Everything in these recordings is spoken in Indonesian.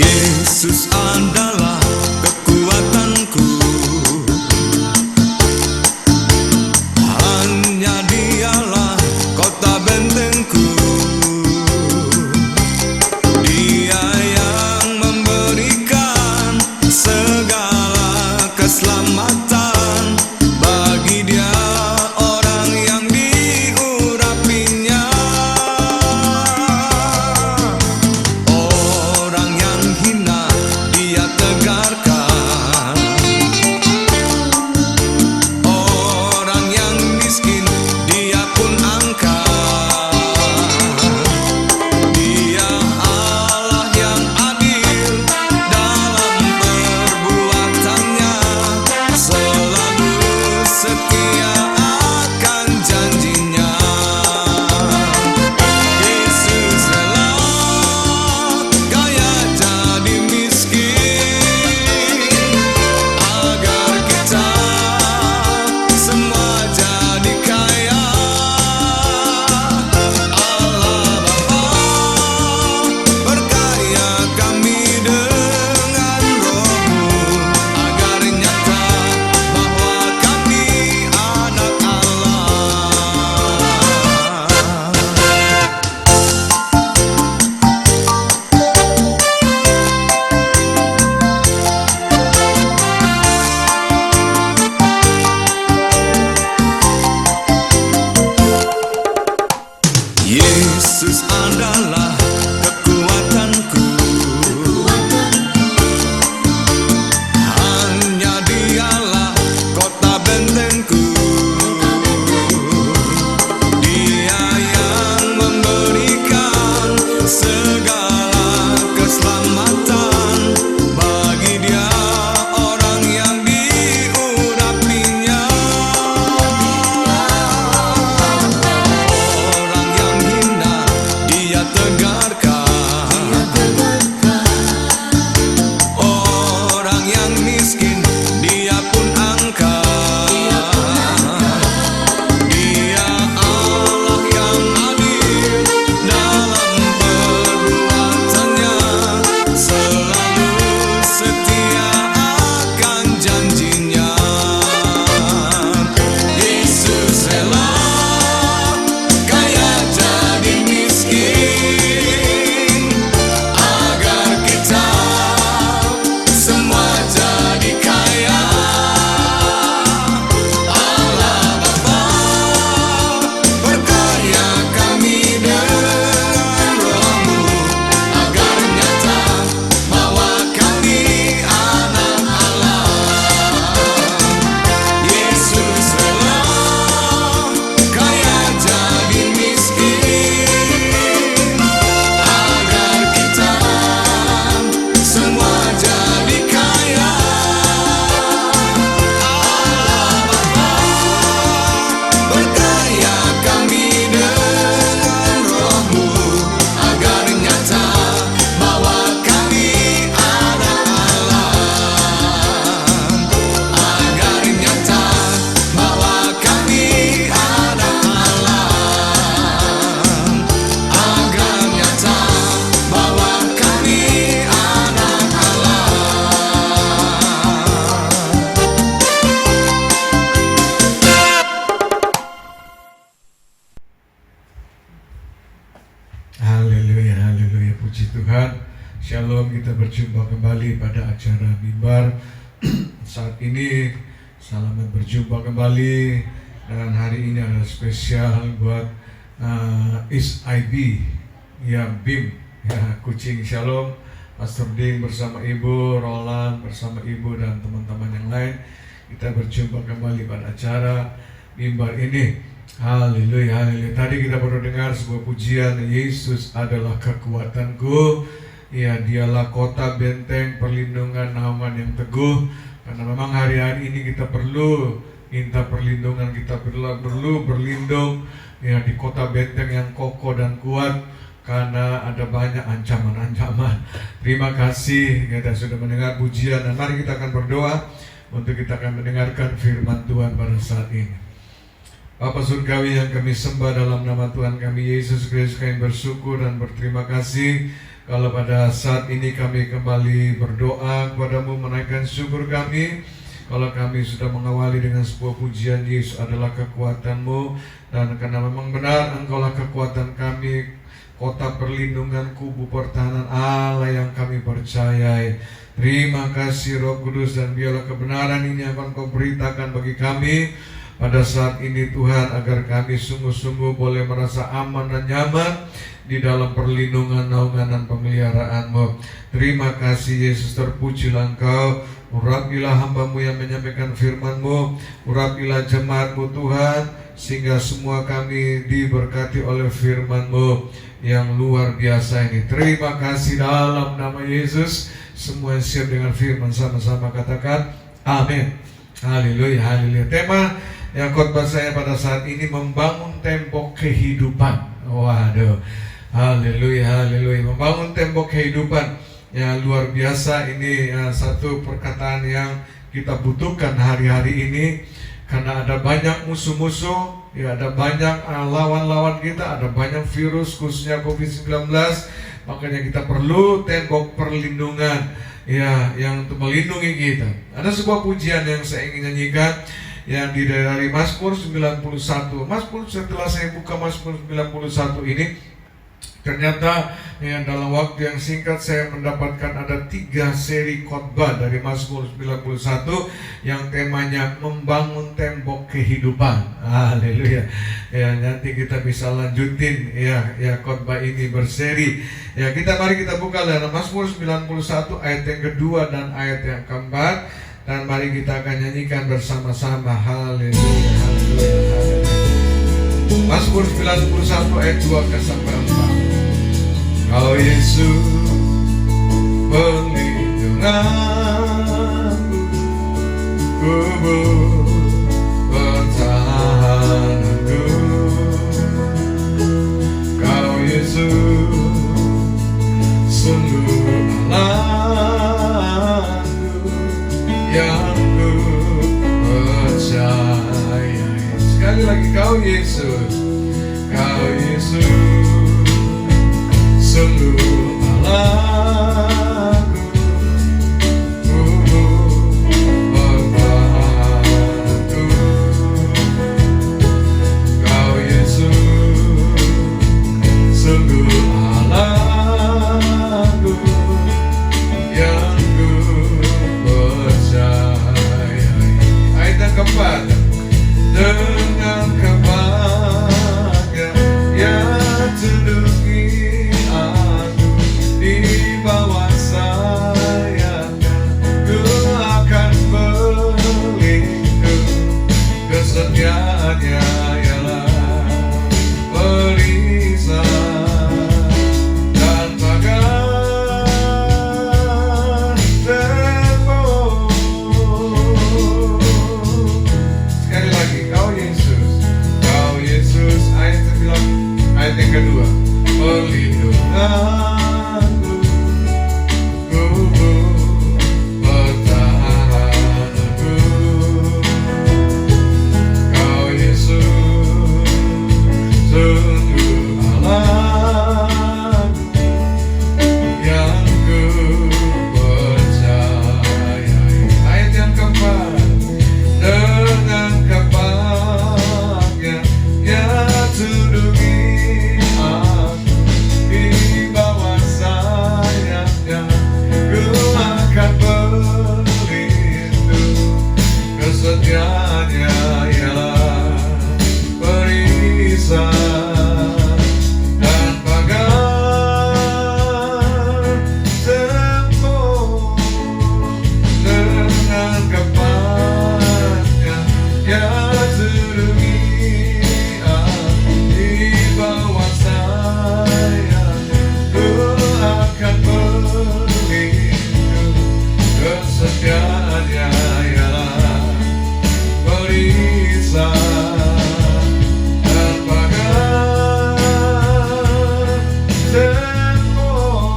Yesus adalah kekuatanku, hanya Dialah kota bentengku. Dia yang memberikan segala keselamatan, bagi Dia orang yang diurapinya. Orang yang hina Dia tegarkan, orang yang miskin Dia pun angkat. Dia Allah yang adil dalam perbuatannya, selalu setia akan janjinya. Yesus rela kaya jadi miskin, agar kita semua jadi kaya. Allah Bapa berkaya kami dengan Roh-Mu, agar nyata bahwa kami anak Allah. Yesus adalah kekuatanku, hanya Dialah kota bentengku. Dia yang memberikan segala keselamatan, bagi Dia orang yang diurapinya. Orang yang hina Dia tegarkan, orang yang miskin Dia pun angkat. Dia Allah yang adil dalam perbuatannya, selalu setia akan janjinya. Yesus rela kaya jadi miskin, agar kita semua jadi kaya. Allah Bapa berkaya kami dengan Roh-Mu, agar nyata bahwa kami anak Allah. Yesus rela kaya jadi miskin, agar kita semua jadi kaya. Allah Bapa berkaya kami dengan Roh-Mu, agar nyata bahwa kami anak Allah. Agar nyata bahwa kami anak Allah. Agar nyata bahwa kami anak Allah. Haleluya, haleluya, puji Tuhan. Shalom, kita berjumpa kembali pada acara Mimbar. Saat ini selamat berjumpa kembali, dan hari ini adalah spesial buat IB, ya BIM, ya Kucing. Shalom, Pastor Ding bersama Ibu, Roland bersama Ibu dan teman-teman yang lain. Kita berjumpa kembali pada acara Mimbar ini. Haleluya, haleluya. Tadi kita baru dengar sebuah pujian, Yesus adalah kekuatanku. Ya, Dialah kota benteng, perlindungan, naungan yang teguh. Karena memang hari-hari ini kita perlu minta perlindungan, kita perlu berlindung ya di kota benteng yang kokoh dan kuat, karena ada banyak ancaman-ancaman. Terima kasih kita sudah mendengar pujian, dan mari kita akan berdoa untuk kita akan mendengarkan firman Tuhan pada saat ini. Bapa Surgawi yang kami sembah dalam nama Tuhan kami Yesus Kristus, kami bersyukur dan berterima kasih Kalau pada saat ini kami kembali berdoa kepadamu, menaikkan syukur kami, kalau kami sudah mengawali dengan sebuah pujian, Yesus adalah kekuatan-Mu, dan karena memang benar Engkaulah kekuatan kami, kota perlindungan, kubu pertahanan Allah yang kami percayai. Terima kasih Roh Kudus, dan biarlah kebenaran ini akan Kau beritakan bagi kami pada saat ini Tuhan, agar kami sungguh-sungguh boleh merasa aman dan nyaman di dalam perlindungan, naungan, dan pemeliharaan-Mu. Terima kasih Yesus, terpujilah Engkau. Urapilah hamba-Mu yang menyampaikan firman-Mu, urapilah jemaat-Mu Tuhan, sehingga semua kami diberkati oleh firman-Mu yang luar biasa ini. Terima kasih dalam nama Yesus. Semua yang siap dengan firman sama-sama katakan amin. Haleluya, haleluya. Tema yang khotbah saya pada saat ini, membangun tembok kehidupan. Waduh, haleluya, haleluya. Membangun tembok kehidupan. Ya, luar biasa ini, satu perkataan yang kita butuhkan hari-hari ini, karena ada banyak musuh-musuh, ya, ada banyak lawan-lawan kita, ada banyak virus khususnya COVID-19. Makanya kita perlu tembok perlindungan, ya, yang untuk melindungi kita. Ada sebuah pujian yang saya ingin nyanyikan, yang dari Mazmur 91. Mazmur, setelah saya buka Mazmur 91 ini, ternyata ya, dalam waktu yang singkat saya mendapatkan ada 3 seri khotbah dari Mazmur 91 yang temanya membangun tembok kehidupan. Haleluya. Ya, nanti kita bisa lanjutin ya khotbah ini berseri. Ya, mari kita buka dalam Mazmur 91 ayat yang kedua dan ayat yang keempat, dan mari kita akan nyanyikan bersama-sama. Haleluya, haleluya, haleluya. Mazmur 91 ayat 2 sampai 4. Kau Yesus perlindunganku, kubu pertahananku. Kau Yesus sungguh Allahku yang ku percayai. Sekali lagi, Kau Yesus, Kau Yesus sungguh Allahku, kubu pertahananku. Kau Yesus sungguh Allahku yang ku percayai. Ayat yang keempat, dengan kebahagiaan yang tunduki aku di bawah sayapnya, ku akan berlindung. Kesetiaannya ialah perisai dan pagar tembok. Sekali lagi, Kau Yesus, Kau Yesus. Ayat yang kedua, perlindunganku, kubu pertahananku. Kau Yesus sungguh Allahku yang ku percayai. Ayat yang keempat, dengan kebahagiaan yang tunduki aku di bawah sayapnya, ku akan berlindung. Kesetiaannya ialah perisai dan pagar tembok. Dengan kepadanya yang tunduki aku di bawah sayapnya, ku akan berlindung. Kesetiaannya ialah perisai dan pagar tembok.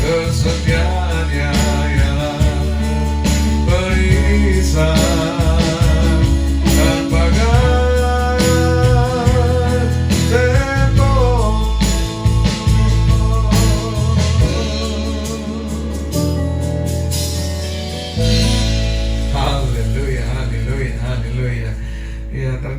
Kesetiaannya ialah perisai dan pagar tembok.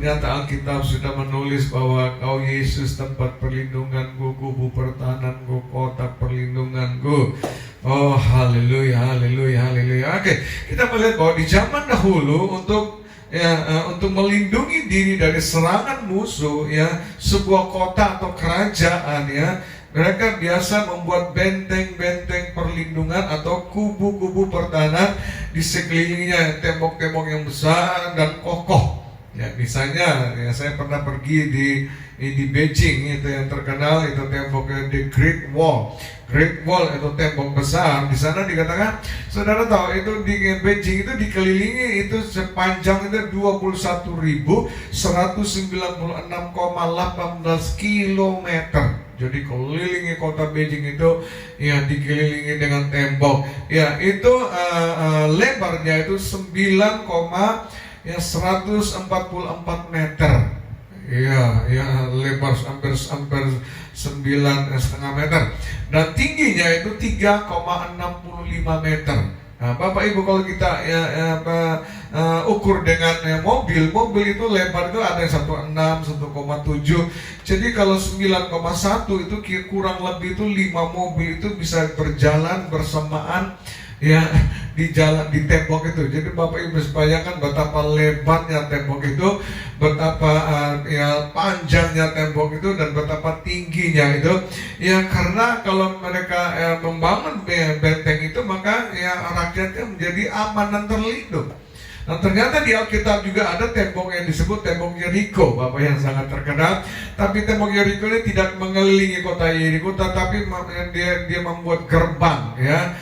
ternyata Alkitab sudah menulis bahwa Kau Yesus tempat perlindunganku, kubu pertahananku, kota perlindunganku. Oh haleluya, haleluya, haleluya. Oke, kita melihat bahwa di zaman dahulu untuk melindungi diri dari serangan musuh, ya, sebuah kota atau kerajaan, ya, mereka biasa membuat benteng-benteng perlindungan atau kubu-kubu pertahanan di sekelilingnya, tembok-tembok yang besar dan kokoh. Ya, misalnya, ya, saya pernah pergi di Beijing, itu yang terkenal itu temboknya The Great Wall. Great Wall itu tembok besar. Di sana dikatakan, saudara tahu itu di Beijing itu dikelilingi itu sepanjang itu 21.196,18 kilometer. Jadi kelilingi kota Beijing itu, ya, dikelilingi dengan tembok. Ya, itu lebarnya itu 9,144 meter. Ya, lebar hampir 9,5 meter. Dan tingginya itu 3,65 meter. Nah, Bapak Ibu, kalau kita ukur dengan mobil itu lebar itu ada 1,6, 1,7. Jadi kalau 9,1 itu kurang lebih itu 5 mobil itu bisa berjalan bersamaan, ya, di jalan di tembok itu. Jadi Bapak Ibu bayangkan betapa lebarnya tembok itu, betapa panjangnya tembok itu, dan betapa tingginya itu. Ya, karena kalau mereka membangun benteng itu, maka ya rakyatnya menjadi aman dan terlindung. Nah, ternyata di Alkitab juga ada tembok yang disebut tembok Yeriko, Bapak, yang sangat terkenal. Tapi tembok Yeriko ini tidak mengelilingi kota Yeriko, tetapi dia membuat gerbang, ya,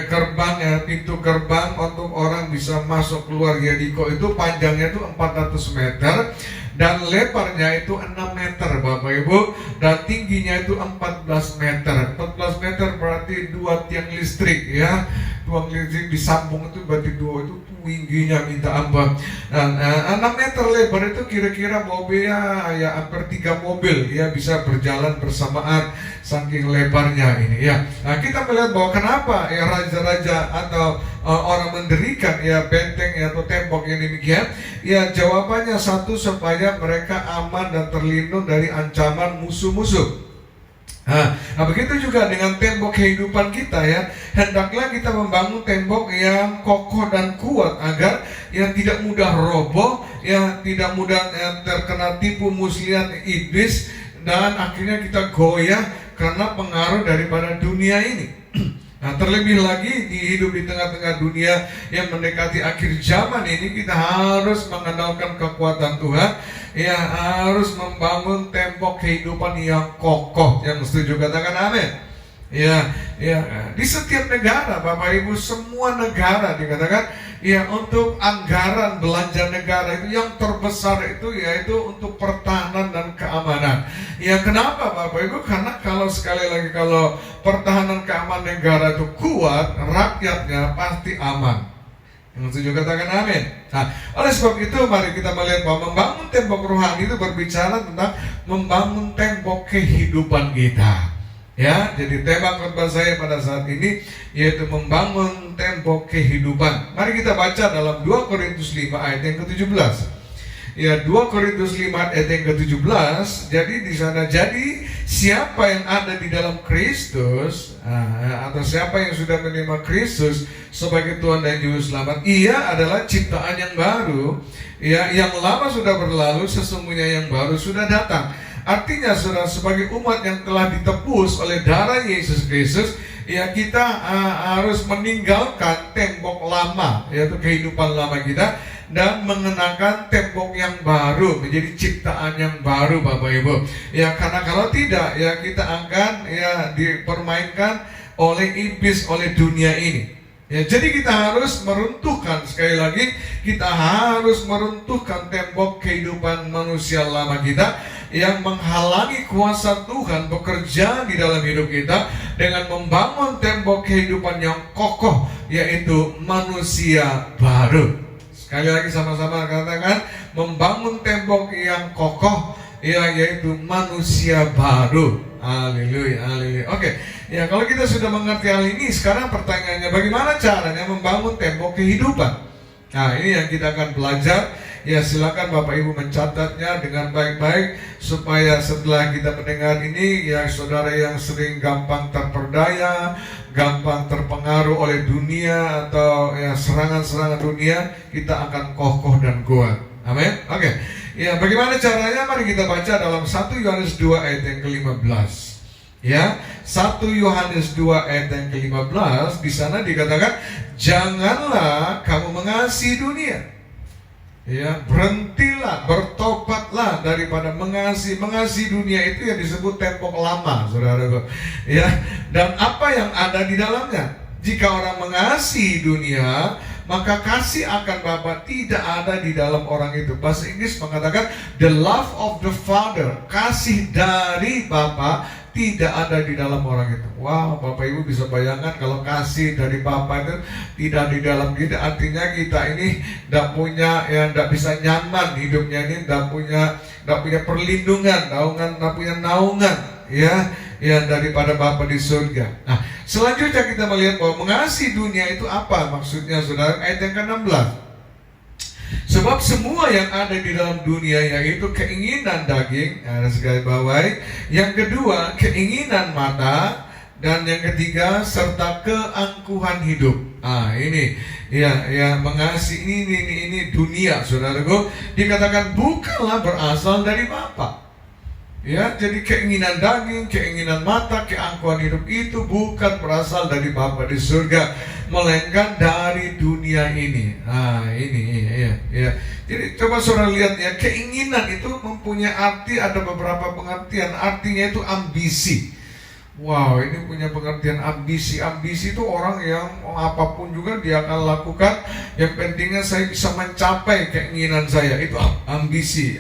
gerbang, pintu gerbang untuk orang bisa masuk keluar Yeriko. Itu panjangnya itu 400 meter dan lebarnya itu 6 meter, Bapak Ibu, dan tingginya itu 14 meter. 14 meter berarti 2 tiang listrik, ya. 2 listrik disambung itu berarti 2 itu tingginya minta ampun. Dan 6 meter lebar itu kira-kira mobilnya ya hampir 3 mobil, ya, bisa berjalan bersamaan saking lebarnya ini, ya. Nah, kita melihat bahwa kenapa ya raja-raja atau orang mendirikan ya benteng atau tembok yang demikian. Ya, jawabannya satu, supaya mereka aman dan terlindung dari ancaman musuh-musuh. Nah, begitu juga dengan tembok kehidupan kita, ya. Hendaklah kita membangun tembok yang kokoh dan kuat agar yang tidak mudah roboh, ya, tidak mudah terkena tipu muslihat iblis, dan akhirnya kita goyah karena pengaruh daripada dunia ini. Nah, terlebih lagi hidup di tengah-tengah dunia yang mendekati akhir zaman ini, kita harus mengandalkan kekuatan Tuhan, ya, harus membangun tembok kehidupan yang kokoh. Yang setuju katakan amin. Ya, di setiap negara, Bapak Ibu, semua negara dikatakan, ya, untuk anggaran belanja negara itu yang terbesar itu yaitu untuk pertahanan dan keamanan. Ya, kenapa, Bapak Ibu? Karena kalau sekali lagi kalau pertahanan keamanan negara itu kuat, rakyatnya pasti aman. Yang setuju katakan amin. Nah, oleh sebab itu mari kita melihat bahwa membangun tembok rohani itu berbicara tentang membangun tembok kehidupan kita. Ya, jadi tema khotbah saya pada saat ini yaitu membangun tembok kehidupan. Mari kita baca dalam 2 Korintus 5 ayat yang ke-17. Ya, 2 Korintus 5 ayat yang ke-17. Jadi di sana, jadi siapa yang ada di dalam Kristus, atau siapa yang sudah menerima Kristus sebagai Tuhan dan Juru Selamat, ia adalah ciptaan yang baru. Ya, yang lama sudah berlalu, sesungguhnya yang baru sudah datang. Artinya, saudara, sebagai umat yang telah ditebus oleh darah Yesus Kristus, ya, kita harus meninggalkan tembok lama, yaitu kehidupan lama kita, dan mengenakan tembok yang baru, menjadi ciptaan yang baru, Bapak Ibu. Ya, karena kalau tidak, ya, kita akan ya dipermainkan oleh iblis, oleh dunia ini. Ya, jadi kita harus meruntuhkan, sekali lagi, kita harus meruntuhkan tembok kehidupan manusia lama kita yang menghalangi kuasa Tuhan bekerja di dalam hidup kita, dengan membangun tembok kehidupan yang kokoh, yaitu manusia baru. Sekali lagi sama-sama katakan, membangun tembok yang kokoh, ya, yaitu manusia baru. Haleluya, haleluya. Oke, ya, kalau kita sudah mengerti hal ini, sekarang pertanyaannya, bagaimana caranya membangun tembok kehidupan? Nah, ini yang kita akan belajar, Ya silakan Bapak Ibu mencatatnya dengan baik-baik supaya setelah kita mendengar ini, ya saudara yang sering gampang terperdaya, gampang terpengaruh oleh dunia atau ya serangan-serangan dunia, kita akan kokoh dan kuat. Amin. Oke. Ya, bagaimana caranya? Mari kita baca dalam 1 Yohanes 2 ayat yang ke-15. Ya, 1 Yohanes 2 ayat yang ke-15, di sana dikatakan, janganlah kamu mengasihi dunia. Ya, berhentilah, bertobatlah daripada mengasihi dunia. Itu yang disebut tempok lama, saudara. Ya, dan apa yang ada di dalamnya. Jika orang mengasihi dunia, maka kasih akan Bapa tidak ada di dalam orang itu. Bahasa Inggris mengatakan the love of the Father, kasih dari Bapa tidak ada di dalam orang itu. Wow, Bapak Ibu bisa bayangkan kalau kasih dari Bapa itu tidak di dalam kita, artinya kita ini tidak punya, ya tidak bisa nyaman hidupnya ini, tidak punya perlindungan, tidak punya naungan, ya daripada Bapa di surga. Nah, selanjutnya kita melihat bahwa mengasihi dunia itu apa maksudnya, saudara? Ayat yang ke-16. Sebab semua yang ada di dalam dunia, yaitu keinginan daging, ada sekali bawahi. Yang kedua, keinginan mata. Dan yang ketiga, serta keangkuhan hidup. Ini ya mengasihi ini dunia, saudaraku. Dikatakan bukanlah berasal dari Bapa. Ya, jadi keinginan daging, keinginan mata, keangkuhan hidup itu bukan berasal dari Bapa di surga, melainkan dari dunia ini. Ini ya. Jadi coba saudara lihat ya, keinginan itu mempunyai arti, ada beberapa pengertian. Artinya itu ambisi. Wow, ini punya pengertian ambisi. Ambisi itu orang yang apapun juga dia akan lakukan. Yang pentingnya saya bisa mencapai keinginan saya, itu ambisi.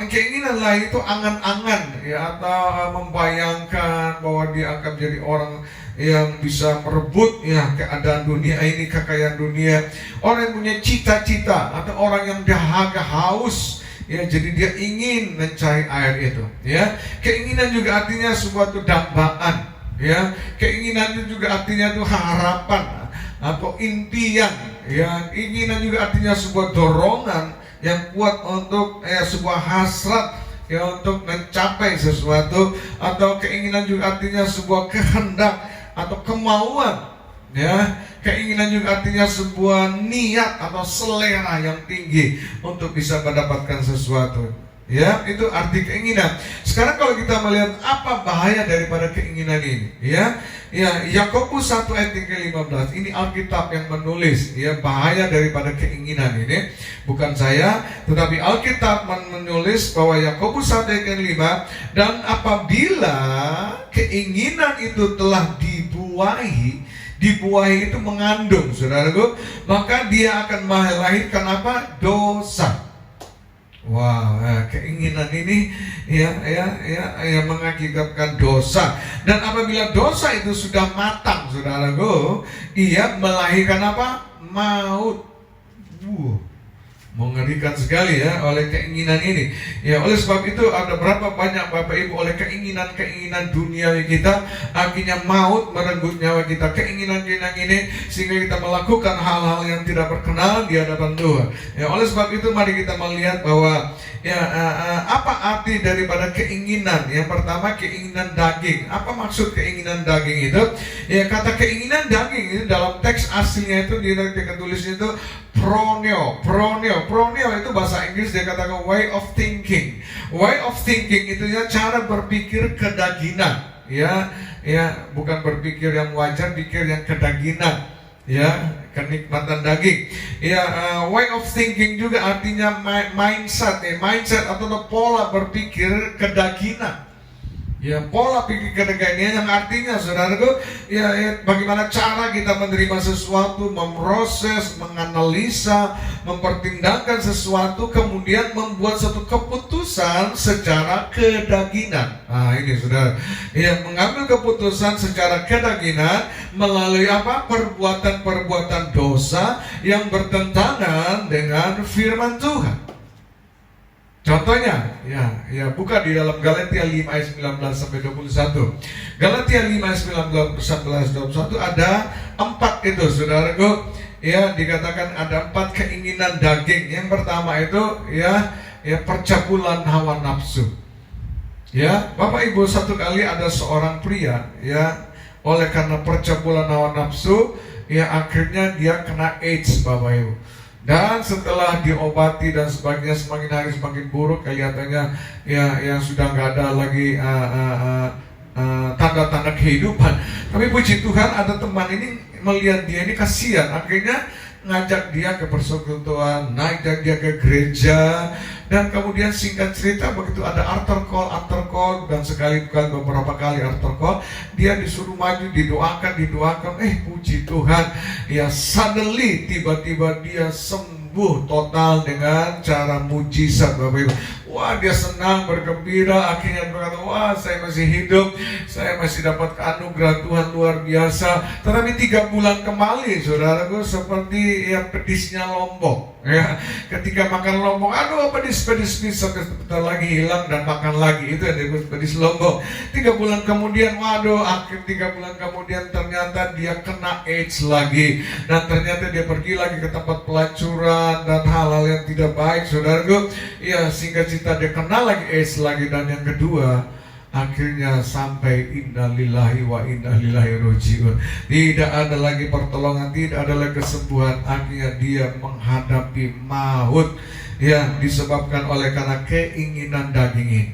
Keinginan lain itu angan-angan, ya, atau membayangkan bahwa dia akan menjadi orang yang bisa merebut ya keadaan dunia ini, kekayaan dunia. Orang yang punya cita-cita atau orang yang dahaga, haus, ya, jadi dia ingin mencari air itu. Ya, keinginan juga artinya suatu dambaan. Ya, keinginan itu juga artinya itu harapan atau impian. Ya, keinginan juga artinya sebuah dorongan yang kuat untuk sebuah hasrat ya untuk mencapai sesuatu, atau keinginan juga artinya sebuah kehendak atau kemauan. Ya, keinginan juga artinya sebuah niat atau selera yang tinggi untuk bisa mendapatkan sesuatu. Ya, itu arti keinginan. Sekarang kalau kita melihat apa bahaya daripada keinginan ini, ya, Yakobus 1 ayat yang ke-15. Ini Alkitab yang menulis, ya, bahaya daripada keinginan ini. Bukan saya, tetapi Alkitab menulis bahwa Yakobus 1 ayat yang ke-5, dan apabila keinginan itu telah dibuahi itu mengandung, saudaraku, maka dia akan melahirkan apa? Dosa. Wow, keinginan ini ya mengakibatkan dosa. Dan apabila dosa itu sudah matang, saudaraku, ia melahirkan apa? Maut. Mengerikan sekali ya oleh keinginan ini. Ya, oleh sebab itu ada berapa banyak Bapak Ibu oleh keinginan duniawi kita akhirnya maut merenggut nyawa kita. Keinginan-keinginan ini sehingga kita melakukan hal-hal yang tidak berkenan di hadapan Tuhan. Ya, oleh sebab itu mari kita melihat bahwa apa arti daripada keinginan? Yang pertama, keinginan daging. Apa maksud keinginan daging itu? Ya, kata keinginan daging itu dalam teks aslinya itu ditulis itu proneo. Proneo itu bahasa Inggris, dia katakan way of thinking. Way of thinking itu ya cara berpikir kedagingan. Ya, bukan berpikir yang wajar, pikir yang kedagingan. Ya, kenikmatan daging. Ya, way of thinking juga artinya mindset atau pola berpikir kedagingan. Ya, pola pikir kedagingan yang artinya, saudaraku, bagaimana cara kita menerima sesuatu, memproses, menganalisa, mempertimbangkan sesuatu, kemudian membuat satu keputusan secara kedagingan. Ini saudara, mengambil keputusan secara kedagingan melalui apa? Perbuatan-perbuatan dosa yang bertentangan dengan firman Tuhan. Contohnya, buka di dalam Galatia 5 ayat 19 sampai 21. Galatia 5 ayat 19 sampai 21 ada 4 itu, saudaraku. ya dikatakan ada 4 keinginan daging. Yang pertama itu ya percabulan hawa nafsu. Ya, Bapak Ibu, satu kali ada seorang pria ya, oleh karena percabulan hawa nafsu, ya akhirnya dia kena AIDS, Bapak Ibu. Dan setelah diobati dan sebagainya, semakin hari semakin buruk, kelihatannya ya yang sudah nggak ada lagi tanda-tanda kehidupan. Tapi puji Tuhan, ada teman ini melihat dia ini kasihan, akhirnya ngajak dia ke persekutuan, ngajak dia ke gereja. Dan kemudian singkat cerita, begitu ada altar call, dan sekali beberapa kali altar call, dia disuruh maju, didoakan, puji Tuhan, ya suddenly tiba-tiba dia sembuh total dengan cara mujizat, Bapak Ibu. Wah, dia senang, bergembira, akhirnya berkata, wah saya masih hidup, saya masih dapat anugerah Tuhan luar biasa. Tetapi 3 bulan kembali, saudaraku, seperti ya pedisnya lombok. Ya, ketika makan lombok, aduh pedis sampai sebentar lagi hilang dan makan lagi, itu yang disebut pedis lombok. 3 bulan kemudian, waduh, akhir 3 bulan kemudian ternyata dia kena AIDS lagi, dan ternyata dia pergi lagi ke tempat pelacuran dan hal-hal yang tidak baik, saudaraku. Ya, singkat cerita dia kena lagi AIDS lagi, dan yang kedua akhirnya sampai innalillahi wa inna ilaihi rajiun. Tidak ada lagi pertolongan, tidak ada lagi kesembuhan. Akhirnya dia menghadapi maut, ya disebabkan oleh karena keinginan daging ini.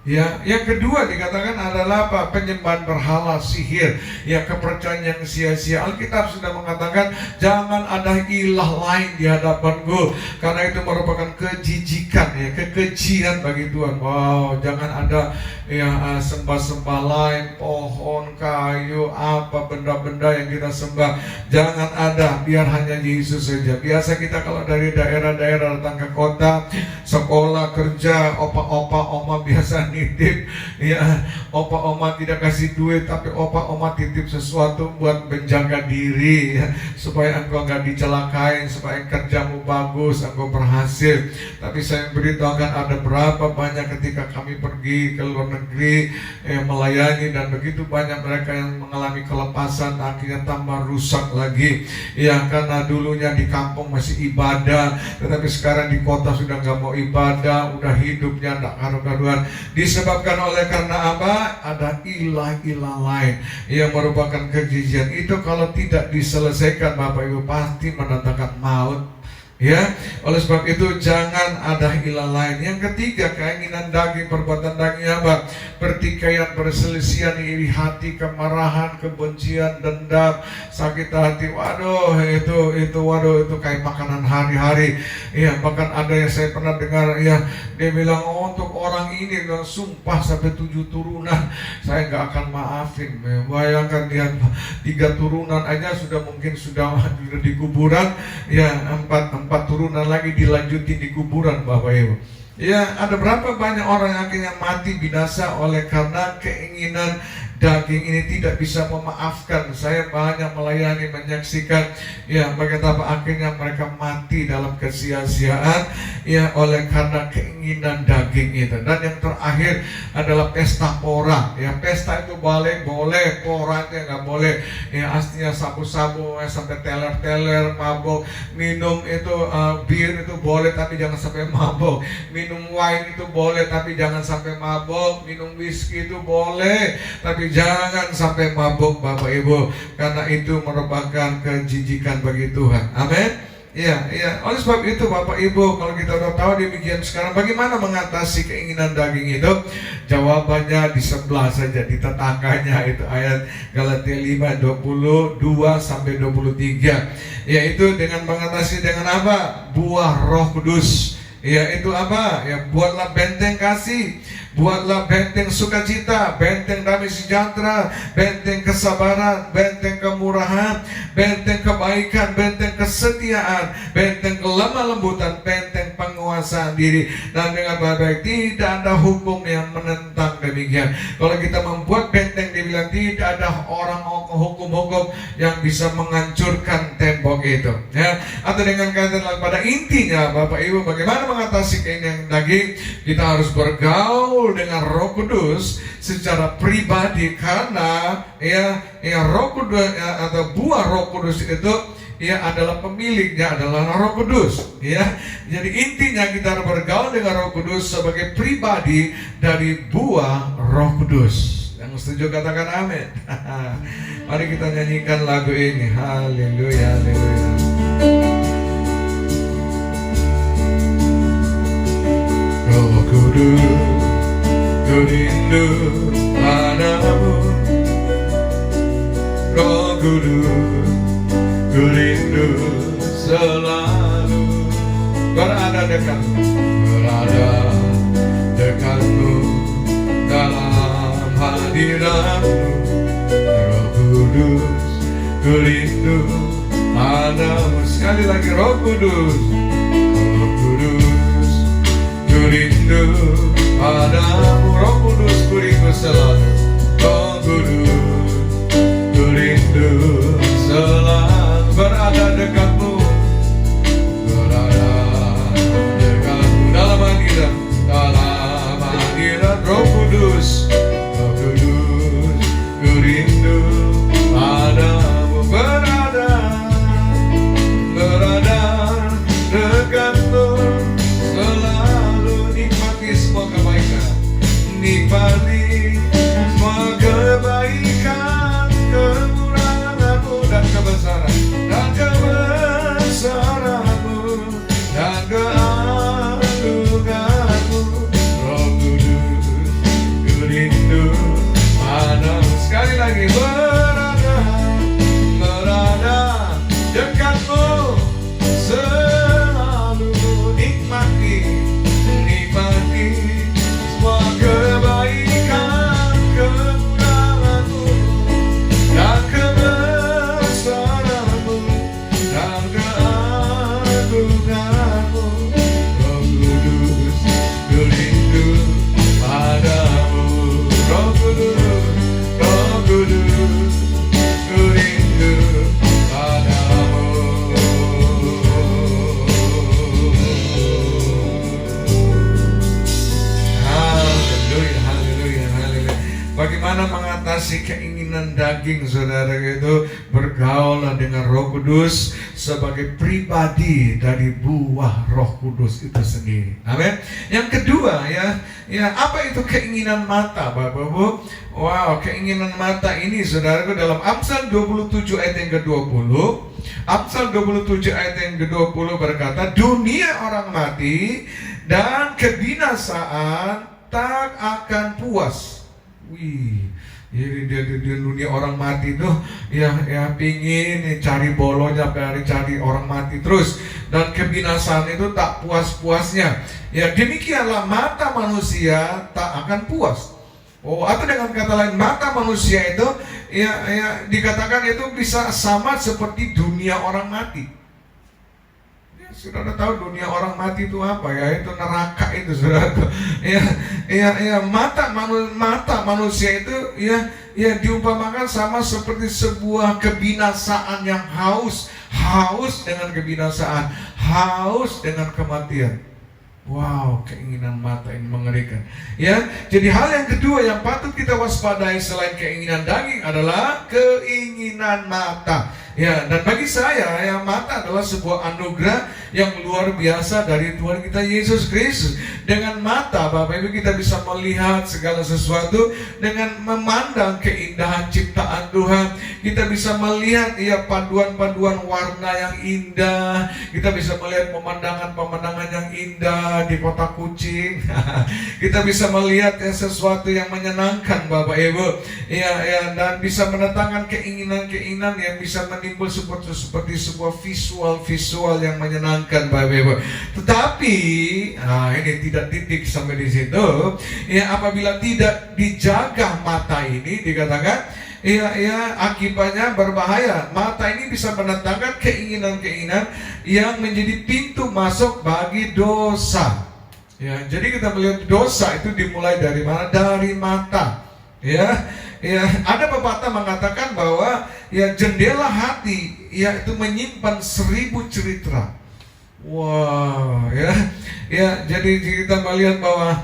Ya, yang kedua dikatakan adalah apa? Penyembahan berhala, sihir, ya kepercayaan yang sia-sia. Alkitab sudah mengatakan jangan ada ilah lain di hadapanku, karena itu merupakan kejijikan, ya kekejian bagi Tuhan. Wow, jangan ada ya sembah-sembah lain, pohon, kayu, apa benda-benda yang kita sembah, jangan ada, biar hanya Yesus saja. Biasa kita kalau dari daerah-daerah datang ke kota, sekolah, kerja, opa-opa, oma biasa nitip, ya opa oma tidak kasih duit, tapi opa oma titip sesuatu buat menjaga diri, ya, supaya engkau nggak dicelakain, supaya kerjamu bagus, engkau berhasil. Tapi saya beritahukan ada berapa banyak ketika kami pergi ke luar negeri melayani, dan begitu banyak mereka yang mengalami kelepasan, akhirnya tambah rusak lagi, ya karena dulunya di kampung masih ibadah, tetapi sekarang di kota sudah nggak mau ibadah, udah hidupnya nggak karu-karuan. Disebabkan oleh karena apa? Ada ilah-ilah lain yang merupakan kejijian. Itu kalau tidak diselesaikan, Bapak Ibu, pasti mendatangkan maut. Ya, oleh sebab itu jangan ada ilah lain. Yang ketiga, keinginan daging, perbuatan daging apa? Pertikaian, perselisihan, iri hati, kemarahan, kebencian, dendam, sakit hati. Waduh, itu kayak makanan hari-hari. Ya, bahkan ada yang saya pernah dengar, ya dia bilang, oh, untuk orang ini bilang sumpah sampai 7 turunan saya nggak akan maafin. Bayangkan dia 3 turunan aja sudah di kuburan, ya 4 turunan lagi dilanjutin di kuburan, Bapak Ibu. Ya, ada berapa banyak orang yang akhirnya mati binasa oleh karena keinginan daging ini tidak bisa memaafkan. Saya banyak melayani, menyaksikan, ya bagaimana akhirnya mereka mati dalam kesia-siaan, ya oleh karena keinginan daging itu. Dan yang terakhir adalah pesta pora. Ya, pesta itu boleh, pora itu nggak boleh. Ya, aslinya sabu-sabu, sampai teler-teler, mabok. Minum itu bir itu boleh, tapi jangan sampai mabok. Minum wine itu boleh, tapi jangan sampai mabok. Minum whisky itu boleh, tapi jangan sampai mabuk, Bapak Ibu, karena itu merupakan kejijikan bagi Tuhan. Amin. Ya. Oleh sebab itu, Bapak Ibu, kalau kita udah tahu demikian, sekarang bagaimana mengatasi keinginan daging itu? Jawabannya di sebelah saja, di tetangganya, itu ayat Galatia 5:22 sampai 23. Yaitu dengan mengatasi dengan apa? Buah Roh Kudus. Ya, itu apa? Ya, buatlah benteng kasih, buatlah benteng sukacita, benteng damai sejahtera, benteng kesabaran, benteng kemurahan, benteng kebaikan, benteng kesetiaan, benteng kelemah lembutan, benteng penguasaan diri. Dan dengan baik, tidak ada hukum yang menentang demikian. Kalau kita membuat benteng, dibilang tidak ada orang hukum-hukum yang bisa menghancurkan tembok itu. Ya, atau dengan kata pada intinya, Bapak Ibu, bagaimana mengatasi keinginan daging? Kita harus bergaul dengan Roh Kudus secara pribadi, karena ya Roh Kudus atau buah Roh Kudus itu ya adalah pemiliknya adalah Roh Kudus, ya. Jadi intinya kita bergaul dengan Roh Kudus sebagai pribadi dari buah Roh Kudus. Yang setuju katakan amin. Mari kita nyanyikan lagu ini. Haleluya, haleluya. Roh Kudus, ku rindu padamu. Roh Kudus, ku rindu selalu berada dekatmu, berada dekatmu dalam hadiratmu. Roh Kudus, ku rindu padamu. Sekali lagi, Roh Kudus, Roh Kudus, ku rindu padamu. Roh Kudus, ku rindu selalu. Roh Kudus, ku rindu selalu berada dekatmu, berada dekatmu dalam hadirat, dalam hadirat. Roh Kudus, Roh Kudus, ku rindu padamu, berada dekatmu selalu. Nikmati semua kebaikan, nikmati semua kebaikan, kemurahan-Mu dan kebesaran, dan kebesaran-Mu dan keagungan-Mu. Roh Kudus, ku rindu padamu. Sekali lagi, berada dekatmu selalu. Nikmati semua kebaikan, kemurahan-Mu dan kebesaran-Mu dan keagungan-Mu. Roh Kudus, ku rindu padamu. Roh Kudus, Roh Kudus, ku rindu padamu. Haleluya, haleluya, haleluya. Bagaimana mengatasi keinginan daging, saudara? Itu bergaul dengan Roh Kudus sebagai pribadi dari buah Roh Kudus itu sendiri. Amin. Yang kedua, ya apa itu keinginan mata, Bapak Ibu? Wow, keinginan mata ini, saudaraku, dalam Amsal 27 ayat yang ke-20. Amsal 27 ayat yang ke-20 berkata, dunia orang mati dan kebinasaan tak akan puas. Wih, jadi di dunia orang mati itu ya pingin cari bolonya, cari orang mati terus, dan kebinasaan itu tak puas-puasnya. Ya demikianlah mata manusia tak akan puas. Oh, atau dengan kata lain, mata manusia itu ya dikatakan itu bisa sama seperti dunia orang mati. Saudara tahu dunia orang mati itu apa ya? Itu neraka itu, saudara. Mata manusia itu ya diumpamakan sama seperti sebuah kebinasaan yang haus dengan kebinasaan, haus dengan kematian. Wow, keinginan mata ini mengerikan. Ya, jadi hal yang kedua yang patut kita waspadai selain keinginan daging adalah keinginan mata. Ya, dan bagi saya, yang mata adalah sebuah anugerah yang luar biasa dari Tuhan kita Yesus Kristus. Dengan mata, Bapak Ibu, kita bisa melihat segala sesuatu dengan memandang keindahan ciptaan Tuhan. Kita bisa melihat paduan-paduan warna yang indah. Kita bisa melihat pemandangan-pemandangan yang indah di kota kucing. Kita bisa melihat sesuatu yang menyenangkan, Bapak Ibu. Dan bisa mendatangkan keinginan-keinginan yang bisa menimbul seperti sebuah visual yang menyenangkan, Bapak Ibu. Tetapi ini tidak titik sampai di situ. Ya, apabila tidak dijaga mata ini, dikatakan akibatnya berbahaya. Mata ini bisa mendatangkan keinginan-keinginan yang menjadi pintu masuk bagi dosa. Ya, jadi kita melihat dosa itu dimulai dari mana? Dari mata. Ya, ada pepatah mengatakan bahwa jendela hati itu menyimpan 1000 cerita. Wow, jadi kita melihat bahwa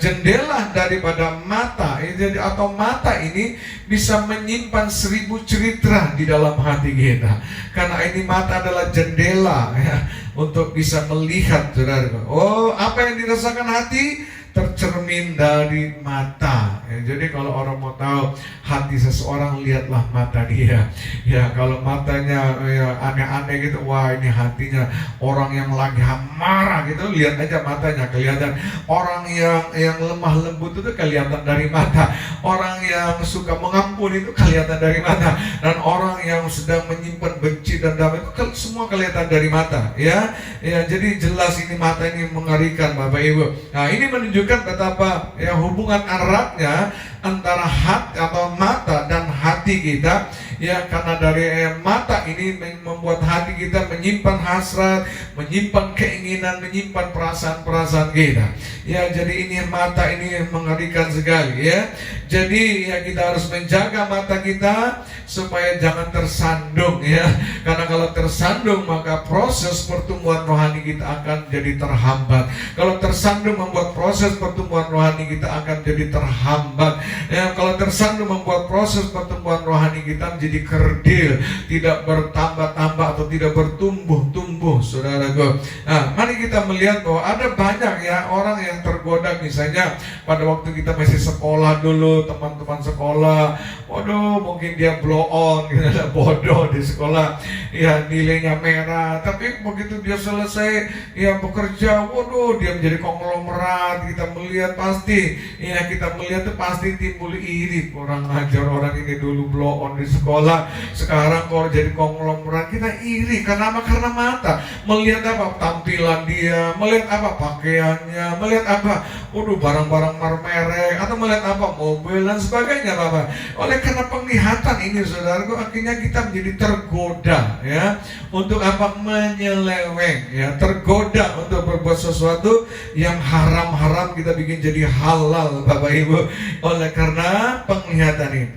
jendela daripada mata, jadi atau mata ini bisa menyimpan 1000 cerita di dalam hati kita. Karena ini mata adalah jendela ya, untuk bisa melihat, saudara. Oh, apa yang dirasakan hati tercermin dari mata. Jadi kalau orang mau tahu hati seseorang, lihatlah mata dia. Ya, kalau matanya aneh-aneh gitu, wah ini hatinya orang yang lagi marah gitu, lihat aja matanya kelihatan. Orang yang lemah lembut itu kelihatan dari mata. Orang yang suka mengampuni itu kelihatan dari mata. Dan orang yang sedang menyimpan benci dan dendam itu semua kelihatan dari mata. Ya, jadi jelas ini mata ini mengerikan, Bapak Ibu. Nah, ini menunjukkan betapa hubungan eratnya antara hati atau mata dan hati kita. Ya, karena dari mata ini membuat hati kita menyimpan hasrat, menyimpan keinginan, menyimpan perasaan-perasaan kita. Ya, jadi ini mata ini mengerikan sekali ya. Jadi ya, kita harus menjaga mata kita supaya jangan tersandung ya. Karena kalau tersandung maka proses pertumbuhan rohani kita akan jadi terhambat. Kalau tersandung membuat proses pertumbuhan rohani kita akan jadi terhambat. Ya, kalau tersandung membuat proses pertumbuhan rohani kita menjadi kerdil, tidak bertambah-tambah atau tidak bertumbuh-tumbuh, saudaraku. Nah, mari kita melihat bahwa ada banyak ya orang yang tergoda. Misalnya pada waktu kita masih sekolah dulu, teman-teman sekolah, waduh mungkin dia blow on, bodoh di sekolah, ya nilainya merah. Tapi begitu dia selesai ya bekerja, waduh dia menjadi konglomerat. Kita melihat pasti, ya kita melihat itu pasti timbul iri, kurang ajar orang ini dulu blow on di sekolah, sekarang kalau jadi konglomerat. Kita iri karena apa? Karena mata. Melihat apa? Tampilan dia, melihat apa? Pakaiannya, melihat apa? Waduh barang-barang merek, atau melihat apa? Mobil dan sebagainya, Bapak. Oleh karena penglihatan ini, saudaraku, akhirnya kita menjadi tergoda ya untuk apa? Menyeleweng ya, tergoda untuk berbuat sesuatu yang haram-haram kita bikin jadi halal, Bapak Ibu, oleh karena penglihatan ini.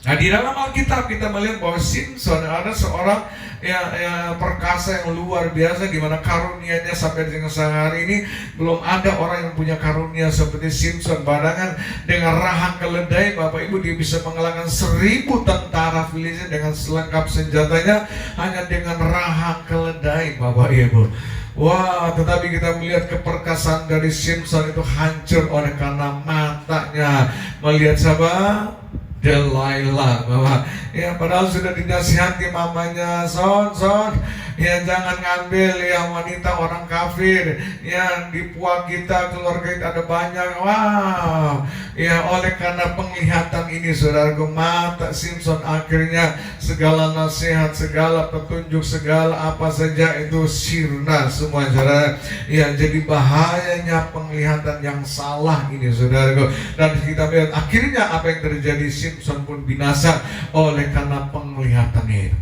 Nah, di dalam Alkitab kita melihat bahwa Simpson ada seorang yang perkasa yang luar biasa, di mana karunianya sampai dengan sehari ini belum ada orang yang punya karunia seperti Simpson. Badangan dengan rahang keledai, Bapak Ibu, dia bisa mengalahkan 1000 tentara Filistin dengan selengkap senjatanya hanya dengan rahang keledai, Bapak Ibu. Wah, tetapi kita melihat keperkasaan dari Simpson itu hancur oleh karena matanya melihat siapa? Delilah, bahwa ya padahal sudah dinasihati mamanya, son, ya jangan ngambil yang wanita orang kafir, yang di puak kita, keluarga kita ada banyak. Wow, ya oleh karena penglihatan ini, saudaraku, mata Simpson akhirnya segala nasihat, segala petunjuk, segala apa saja itu sirna semua, saudara. Ya, jadi bahayanya penglihatan yang salah ini, saudaraku. Dan kita lihat akhirnya apa yang terjadi, Simpson pun binasa oleh karena penglihatan itu.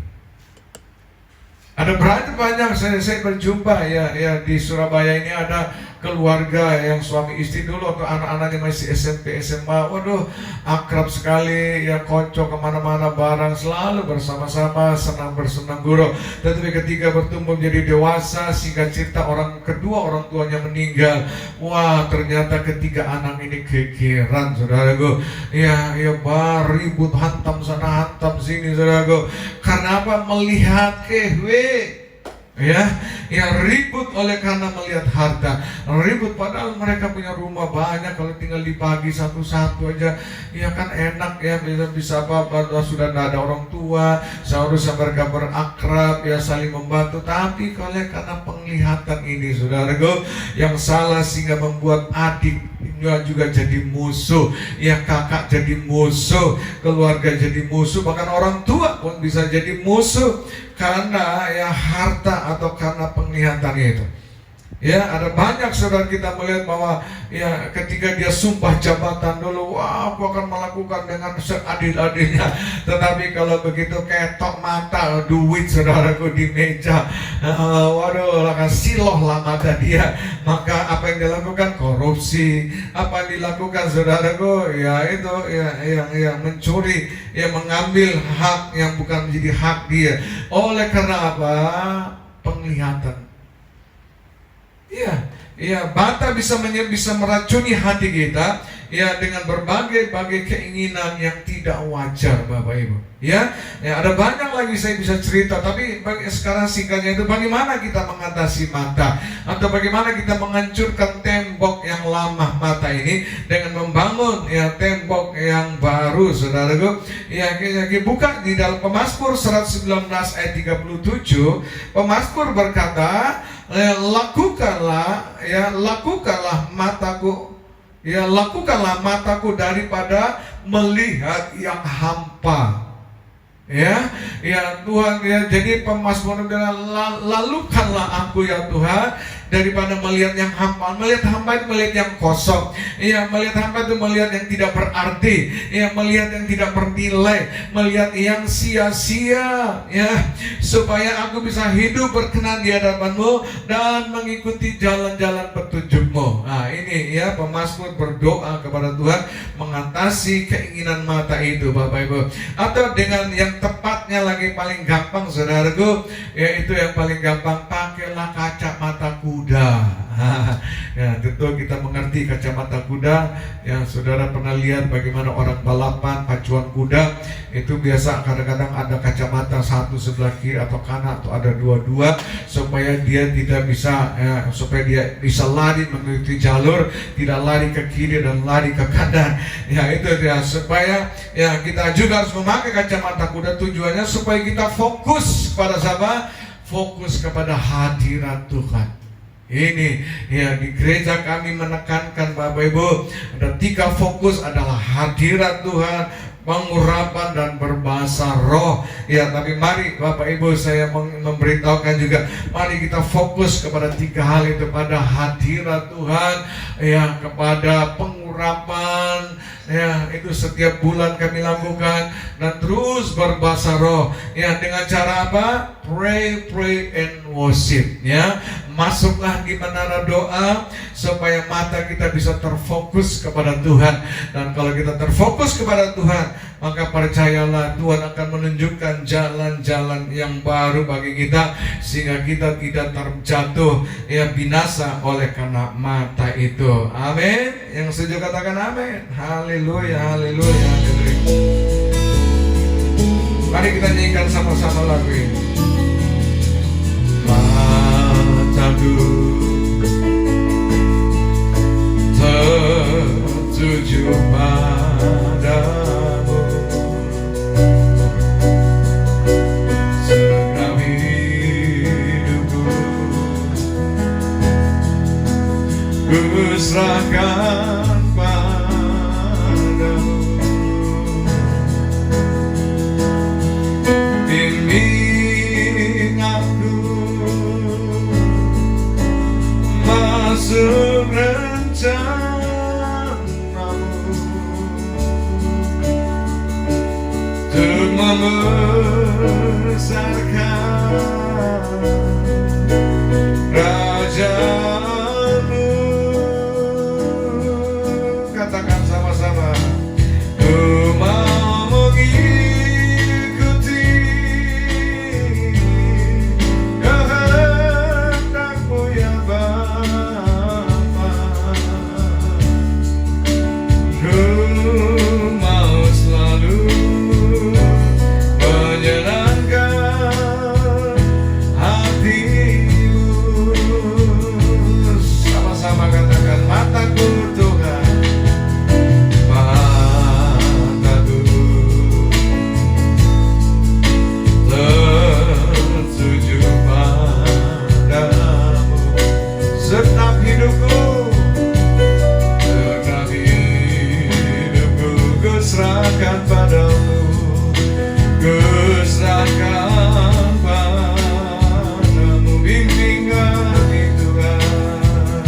Ada banyak saya berjumpa ya di Surabaya ini ada keluarga yang suami istri dulu atau anak-anaknya masih SMP SMA, waduh akrab sekali ya, kocok kemana-mana bareng, selalu bersama-sama, senang bersenang guru. Tetapi ketika bertumbuh menjadi dewasa, singkat cerita orang tuanya meninggal. Wah, ternyata ketiga anak ini gegeran, saudaraku. Ya ribut, hantam sana hantam sini, saudaraku. Karena apa? Melihat ya ribut oleh karena melihat harta, ribut padahal mereka punya rumah banyak, kalau tinggal dibagi satu-satu aja ya kan enak ya, bisa apa sudah tidak ada orang tua, seharusnya mereka berakrab ya, saling membantu. Tapi oleh karena penglihatan ini, saudaraku, yang salah sehingga membuat adik juga jadi musuh, ya kakak jadi musuh, keluarga jadi musuh, bahkan orang tua pun bisa jadi musuh karena ya harta atau karena penglihatan itu. Ya, ada banyak saudara kita melihat bahwa ya ketika dia sumpah jabatan dulu, wah aku akan melakukan dengan seadil-adilnya. Tetapi kalau begitu ketok mata duit saudaraku di meja, waduh akan silohlah mata dia. Maka apa yang dilakukan? Korupsi. Apa yang dilakukan saudaraku? Ya itu yang mencuri, yang mengambil hak yang bukan menjadi hak dia. Oleh karena apa? Penglihatan. Iya, Ya, mata bisa meracuni hati kita, ya, dengan berbagai keinginan yang tidak wajar, Bapak Ibu. Ya, ada banyak lagi saya bisa cerita, tapi sekarang singkatnya itu bagaimana kita mengatasi mata, atau bagaimana kita menghancurkan tembok yang lama mata ini dengan membangun, ya, tembok yang baru, saudaraku. Ya, kita buka di dalam Pemazmur 119 ayat 37. Pemazmur berkata, lakukanlah mataku daripada melihat yang hampa. Ya Tuhan, ya, jadi Pemazmur bilang, lalukanlah aku ya Tuhan daripada melihat yang hampa. Melihat hampa itu melihat yang kosong. Ya, melihat hampa itu melihat yang tidak berarti. Ya, melihat yang tidak bernilai, melihat yang sia-sia. Ya, supaya aku bisa hidup berkenan di hadapan-Mu dan mengikuti jalan-jalan petunjuk-Mu. Nah, ini ya, Pemazmur berdoa kepada Tuhan mengatasi keinginan mata itu, Bapak Ibu. Atau dengan yang tepatnya lagi paling gampang, saudaraku, yaitu yang paling gampang, pakailah kacamata kuda. Ya, tentu kita mengerti kacamata kuda. Ya, saudara pernah lihat bagaimana orang balapan pacuan kuda itu biasa kadang-kadang ada kacamata satu sebelah kiri atau kanan, atau ada dua-dua, supaya dia tidak bisa, supaya dia bisa lari mengikuti jalur, tidak lari ke kiri dan lari ke kanan. Ya, itu dia, supaya ya kita juga harus memakai kacamata kuda. Tujuannya supaya kita fokus pada siapa? Fokus kepada hadirat Tuhan. Ini ya, di gereja kami menekankan, Bapak Ibu, ada 3 fokus adalah hadirat Tuhan, pengurapan, dan berbahasa roh. Ya, tapi mari Bapak Ibu, saya memberitahukan juga, mari kita fokus kepada 3 hal itu, pada hadirat Tuhan, ya, kepada pengurapan, ya, itu setiap bulan kami lakukan, dan terus berbahasa roh. Ya, dengan cara apa? Pray and worship. Ya, masuklah di menara doa supaya mata kita bisa terfokus kepada Tuhan. Dan kalau kita terfokus kepada Tuhan, maka percayalah Tuhan akan menunjukkan jalan-jalan yang baru bagi kita, sehingga kita tidak terjatuh, ya, binasa oleh karena mata itu. Amin. Yang setuju katakan amin. Haleluya, haleluya, haleluya. Mari kita nyanyikan sama-sama lagu ini. Mataku tertuju padamu, segenap hidupku ku serahkan padamu. Bimbing aku masuk rencanamu, untuk membesarkan rajamu. Katakan sama-sama, ku mau mengikuti kehendak-Mu ya Bapa. Ku mau selalu menyenangkan hati-Mu. Sama-sama katakan, mataku Tuhan, mataku tertuju padamu, segenap hidupku ku serahkan padamu, ku serahkan padamu. Bimbing hati Tuhan,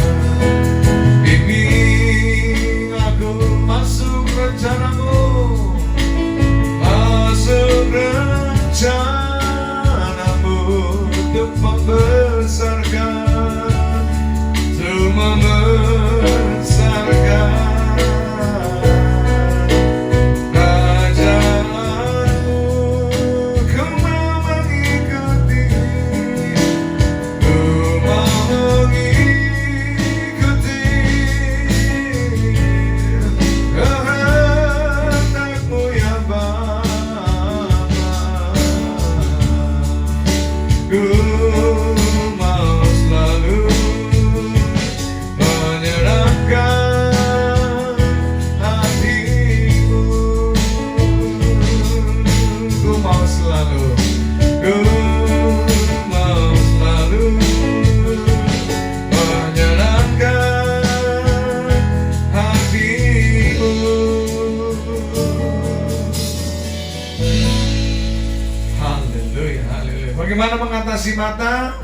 bimbing aku masuk rencana-Mu, masuk rencana-Mu, untuk membesarkan, untuk membesarkan raja-Mu. Ku mau ku mau selalu menyerahkan hatiku. Ku mau selalu, ku mau selalu menyerahkan hatiku. Haleluya, haleluya. Bagaimana mengatasi mata?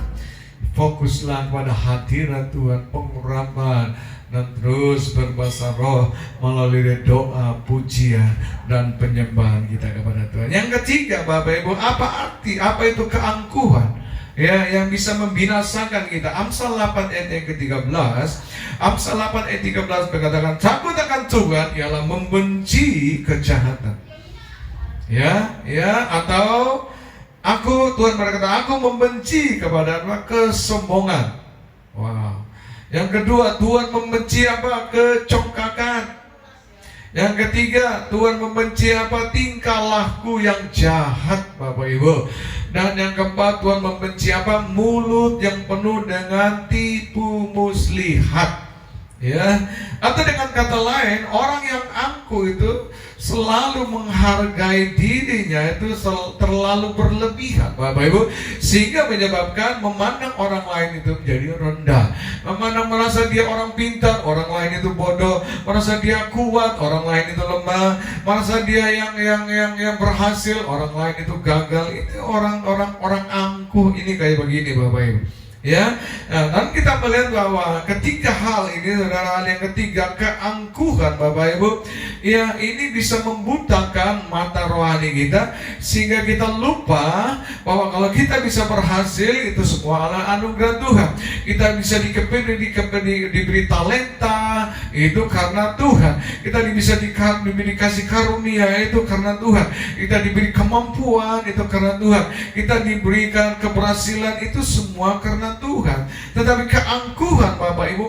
Fokuslah pada hadirat Tuhan, pengurapan, dan terus berbahasa roh melalui doa, pujian, dan penyembahan kita kepada Tuhan. Yang ketiga, Bapak Ibu, apa itu keangkuhan? Ya, yang bisa membinasakan kita. Amsal 8 ayat yang ke-13. Amsal 8 ayat 13 berkatakan, takut akan Tuhan ialah membenci kejahatan. Ya, atau Tuhan berkata, aku membenci kepada kesombongan. Wow. Yang kedua, Tuhan membenci apa? Kecongkakan. Yang ketiga, Tuhan membenci apa? Tingkah laku yang jahat, Bapak Ibu. Dan yang keempat, Tuhan membenci apa? Mulut yang penuh dengan tipu muslihat. Ya, atau dengan kata lain, orang yang angkuh itu selalu menghargai dirinya itu terlalu berlebihan, Bapak Ibu, sehingga menyebabkan memandang orang lain itu menjadi rendah, merasa dia orang pintar, orang lain itu bodoh, merasa dia kuat, orang lain itu lemah, merasa dia yang berhasil, orang lain itu gagal. Itu orang angkuh ini kayak begini, Bapak Ibu. Ya, dan kita melihat bahwa ketiga hal ini, saudara, hal yang ketiga, keangkuhan, Bapak Ibu, ya, ini bisa membutakan mata rohani kita, sehingga kita lupa bahwa kalau kita bisa berhasil, itu semua adalah anugerah Tuhan. Kita bisa diberi talenta, itu karena Tuhan. Kita bisa dikasih karunia, itu karena Tuhan. Kita diberi kemampuan, itu karena Tuhan. Kita diberikan keberhasilan, itu semua karena Tuhan. Tetapi keangkuhan, Bapak Ibu,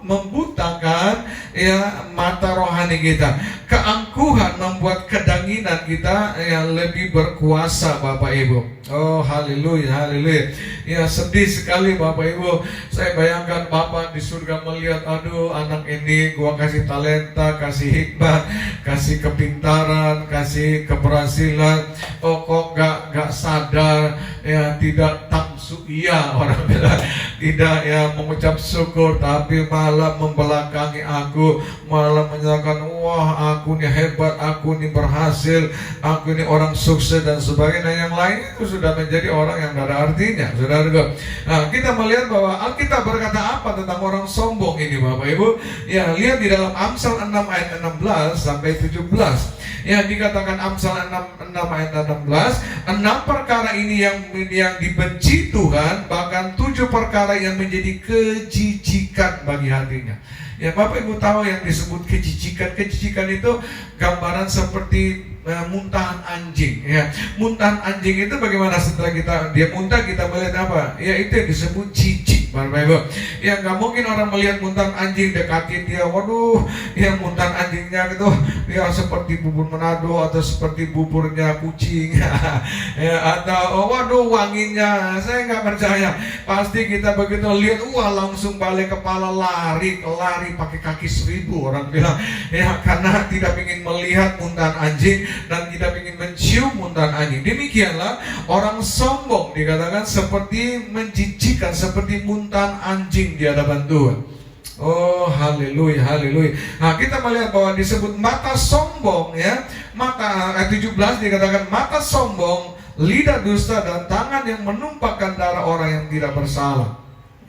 membutakan ya mata rohani kita. Keangkuhan membuat kedanginan kita yang lebih berkuasa, Bapak Ibu. Oh, haleluya, haleluya. Ya, sedih sekali, Bapak Ibu. Saya bayangkan Bapak di surga melihat, aduh, anak ini gua kasih talenta, kasih hikmat, kasih kepintaran, kasih keberhasilan. Oh, kok gak sadar, ya, tidak tamsu, iya, orang bilang, tidak ya mengucap syukur, tapi malah membelakangi aku, malah menyatakan, wah, aku ini hebat, aku ini berhasil, aku ini orang sukses dan sebagainya. Yang lain itu sudah menjadi orang yang tidak ada artinya, saudara. Nah, kita melihat bahwa Alkitab berkata apa tentang orang sombong ini, Bapak Ibu? Ya, lihat di dalam Amsal 6 ayat 16 sampai 17. Ya, dikatakan Amsal 6 ayat 16, 6 perkara ini yang dibenci Tuhan, bahkan 7 perkara yang menjadi kejijikan bagi hatinya. Ya, Bapak Ibu tahu yang disebut kejijikan. Kejijikan itu gambaran seperti muntahan anjing. Ya, muntahan anjing itu bagaimana setelah dia muntah, kita melihat apa? Ya, itu yang disebut jijik, Bapak Ibu. Ya, nggak mungkin orang melihat muntahan anjing dekatin dia. Waduh, ya muntahan anjingnya gitu, ya seperti bubur Manado atau seperti buburnya kucing. Ya, atau waduh wanginya, saya nggak percaya. Pasti kita begitu lihat, wah, langsung balik kepala, lari pakai kaki 1000, orang bilang. Ya, karena tidak ingin melihat muntahan anjing dan tidak ingin mencium muntahan anjing. Demikianlah orang sombong dikatakan seperti menjijikan, seperti muntahan anjing di hadapan Tuhan. Oh, haleluya, haleluya. Nah, kita melihat bahwa disebut mata sombong, ya. Mata ayat 17 dikatakan mata sombong, lidah dusta, dan tangan yang menumpahkan darah orang yang tidak bersalah.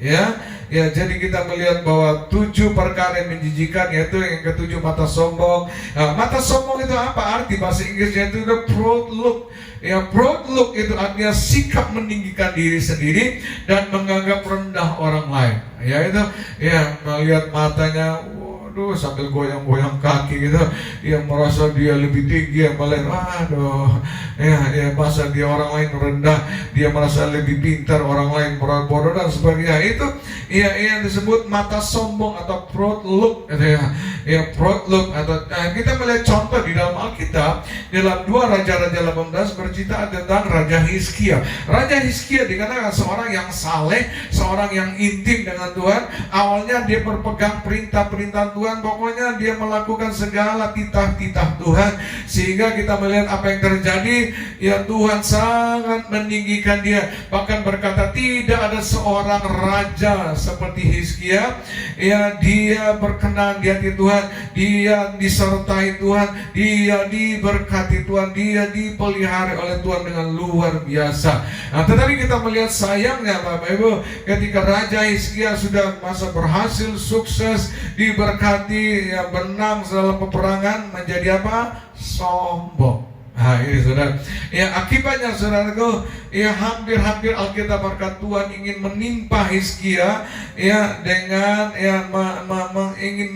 Ya, jadi kita melihat bahwa 7 perkara yang menjijikan, yaitu yang ketujuh mata sombong. Nah, mata sombong itu apa arti bahasa Inggrisnya? Itu the proud look. Ya, proud look itu artinya sikap meninggikan diri sendiri dan menganggap rendah orang lain. Ya, itu ya melihat matanya, aduh sambil goyang-goyang kaki gitu, ya merasa dia lebih tinggi yang lain. Aduh, ya masa dia orang lain rendah, dia merasa lebih pintar, orang lain bodoh dan sebagainya. Itu yang disebut mata sombong atau proud look gitu ya proud look. Atau kita melihat contoh di dalam Alkitab, dalam 2 Raja-Raja 18 bercerita tentang Raja Hizkia. Raja Hizkia dikatakan seorang yang saleh, seorang yang intim dengan Tuhan. Awalnya dia berpegang perintah-perintah Tuhan, pokoknya dia melakukan segala titah-titah Tuhan, sehingga kita melihat apa yang terjadi. Ya Tuhan sangat meninggikan dia, bahkan berkata tidak ada seorang raja seperti Hizkia. Ya dia berkenan di hati Tuhan, dia disertai Tuhan, dia diberkati Tuhan, dia dipelihara oleh Tuhan dengan luar biasa. Nah, tetapi kita melihat sayangnya Bapak Ibu, ketika Raja Hizkia sudah masa berhasil, sukses, diberkati, ya menang dalam peperangan, menjadi apa? Sombong. Nah ini saudara, ya akibatnya saudaraku, ya hampir-hampir Alkitab berkat Tuhan ingin menimpa Hizkia, ya dengan ingin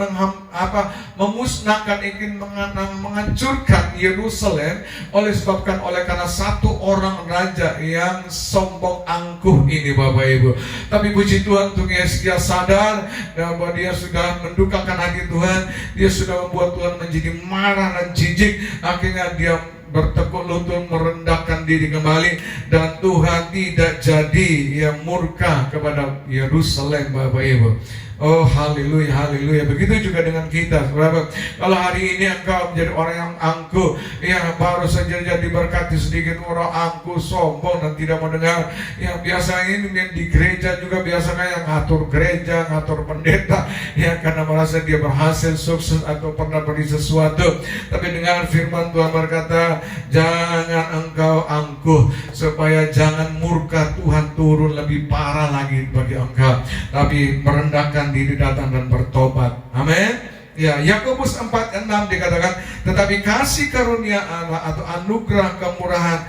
memusnahkan, ingin menghancurkan Yerusalem karena satu orang raja yang sombong angkuh ini Bapak Ibu. Tapi puji Tuhan untuk Hizkia sadar bahwa dia sudah mendukakan hati Tuhan, dia sudah membuat Tuhan menjadi marah dan jijik. Akhirnya dia bertekuk lutut, merendahkan diri kembali, dan Tuhan tidak jadi murka kepada Yerusalem Bapak Ibu. Oh haleluya, haleluya. Begitu juga dengan kita, saudara. Kalau hari ini engkau menjadi orang yang angkuh, yang baru saja diberkati sedikit, orang angkuh, sombong dan tidak mau dengar. Yang biasa ini di gereja juga biasa kayak ngatur gereja, ngatur pendeta, ya karena merasa dia berhasil, sukses atau pernah beri sesuatu. Tapi dengan firman Tuhan berkata, jangan engkau angkuh, supaya jangan murka Tuhan turun lebih parah lagi bagi engkau, tapi merendahkan diri, datang dan bertobat. Amin. Ya, Yakobus 4:6 dikatakan, tetapi kasih karunia Allah atau anugerah kemurahan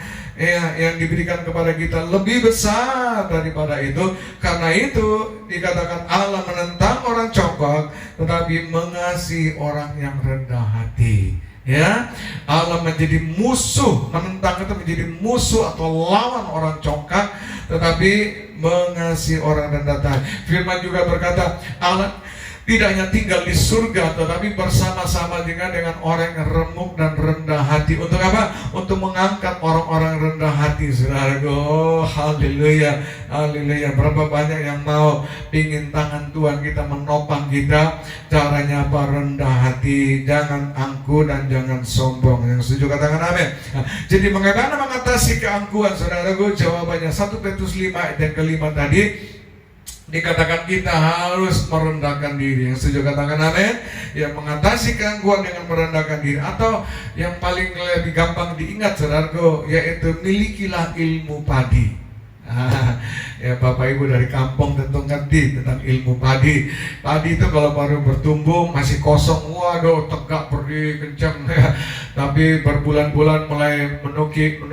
yang diberikan kepada kita lebih besar daripada itu. Karena itu dikatakan Allah menentang orang congkak, tetapi mengasihi orang yang rendah hati. Ya, Allah menjadi musuh, menentang itu menjadi musuh atau lawan orang congkak, tetapi mengasihi orang rendah hati. Firman juga berkata, Allah tidak hanya tinggal di surga, tetapi bersama-sama dengan orang yang remuk dan rendah hati. Untuk apa? Untuk mengangkat orang-orang rendah hati, saudaraku. Oh, haleluya, haleluya. Berapa banyak yang mau pingin tangan Tuhan kita menopang kita. Caranya apa? Rendah hati, jangan angkuh dan jangan sombong. Yang setuju katakan amin. Nah, jadi bagaimana mengatasi keangkuhan, saudaraku? Jawabannya 1 Petrus 5 ayat yang kelima tadi. Dikatakan kita harus merendahkan diri. Yang setuju katakan amin. Yang mengatasi keangkuhan dengan merendahkan diri, atau yang paling lebih gampang diingat saudaraku, yaitu milikilah ilmu padi. Ya Bapak Ibu dari kampung tentu ngerti tentang ilmu padi. Padi itu kalau baru bertumbuh masih kosong, waduh tegak berdiri kencang ya. Tapi berbulan-bulan mulai menukik,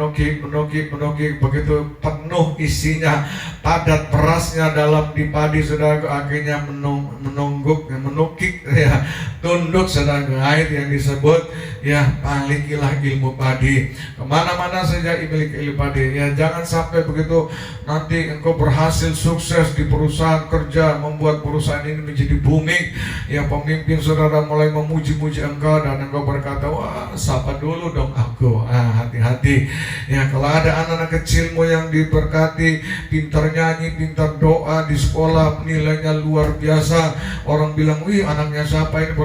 begitu penuh isinya, padat perasnya dalam di padi, saudara, akhirnya menukik ya, tunduk, saudara. Itu yang disebut ya milikilah ilmu padi. Kemana-mana saja miliki ilmu padi. Ya jangan sampai begitu nanti engkau berhasil, sukses di perusahaan kerja, membuat perusahaan ini menjadi booming, ya pemimpin saudara mulai memuji-muji engkau, dan engkau berkata, wah sapa dulu dong aku. Hati-hati ya, kalau ada anak-anak kecilmu yang diberkati, pintar nyanyi, pintar doa di sekolah, nilainya luar biasa, orang bilang, wih anaknya siapa ini?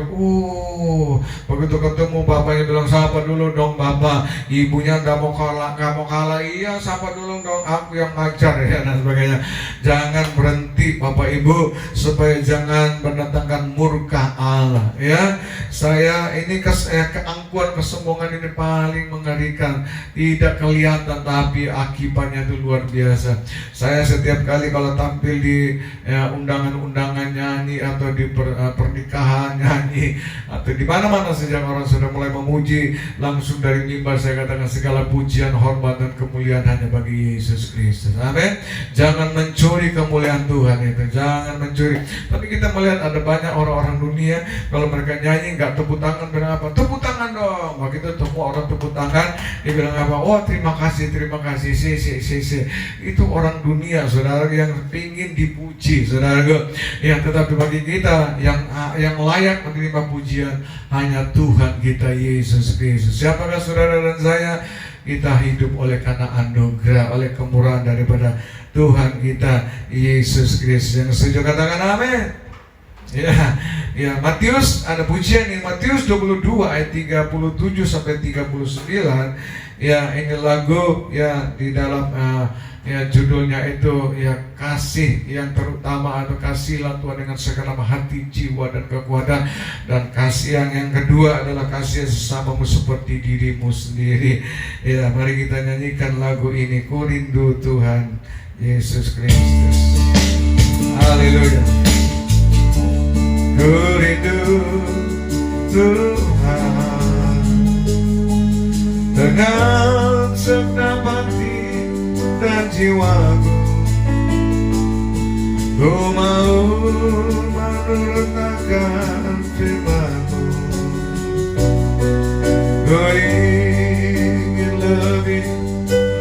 Begitu ketemu bapaknya bilang, sapa dulu dong bapak. Ibunya nggak mau kalah, iya sapa dulu dong aku yang ngajar ya, dan sebagainya. Jangan berhenti Bapak Ibu, supaya jangan mendatangkan murka Allah ya. Saya ini keangkuhan, kesombongan ini paling mengerikan, tidak kelihatan tapi akibatnya itu luar biasa. Saya setiap kali kalau tampil di undangan-undangan nyanyi atau di pernikahan nyanyi atau di mana-mana saja orang sudah mulai memuji, langsung dari mimbar saya katakan segala pujian, hormat dan kemuliaan hanya bagi Yesus Kristus. Amin. Jangan mencuri kemuliaan Tuhan itu, jangan mencuri. Tapi kita melihat ada banyak orang-orang dunia kalau mereka nyanyi nggak tepuk tangan, bilang apa? Tepuk tangan dong. Begitu semua orang tepuk tangan, dia bilang apa? Oh terima kasih, si. Itu orang dunia, saudara, yang ingin dipuji, saudara. Ya, tetapi bagi kita yang layak menerima pujian hanya Tuhan kita Yesus Kristus. Siapakah saudara dan saya? Kita hidup oleh karena anugerah, oleh kemurahan daripada Tuhan kita Yesus Kristus. Yang setuju katakan amin. Ya, Matius ada pujian nih, Matius 22 ayat 37 sampai 39. Ya, ini lagu ya di dalam judulnya itu ya kasih yang terutama, atau kasihlah Tuhan dengan segenap hati, jiwa dan kekuatan. Dan kasih yang kedua adalah kasih sesamamu seperti dirimu sendiri. Ya, mari kita nyanyikan lagu ini, Ku rindu Tuhan Yesus Kristus. Haleluya. Ku rindu Tuhan dengan segenap hati dan jiwaku. Ku mau menurut akan firman-Mu. Ku ingin lebih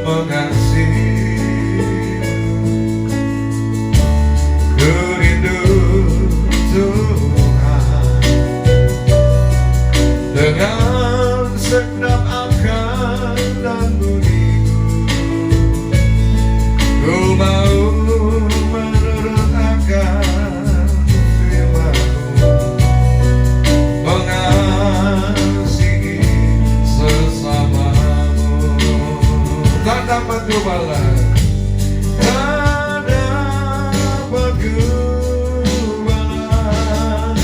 mengasihi. Ku rindu Tuhan dengan segenap akal dan budiku. Ku mau menurut akan firman-Mu, mengasihi sesamamu. Tak dapat ku balas, tak dapat ku balas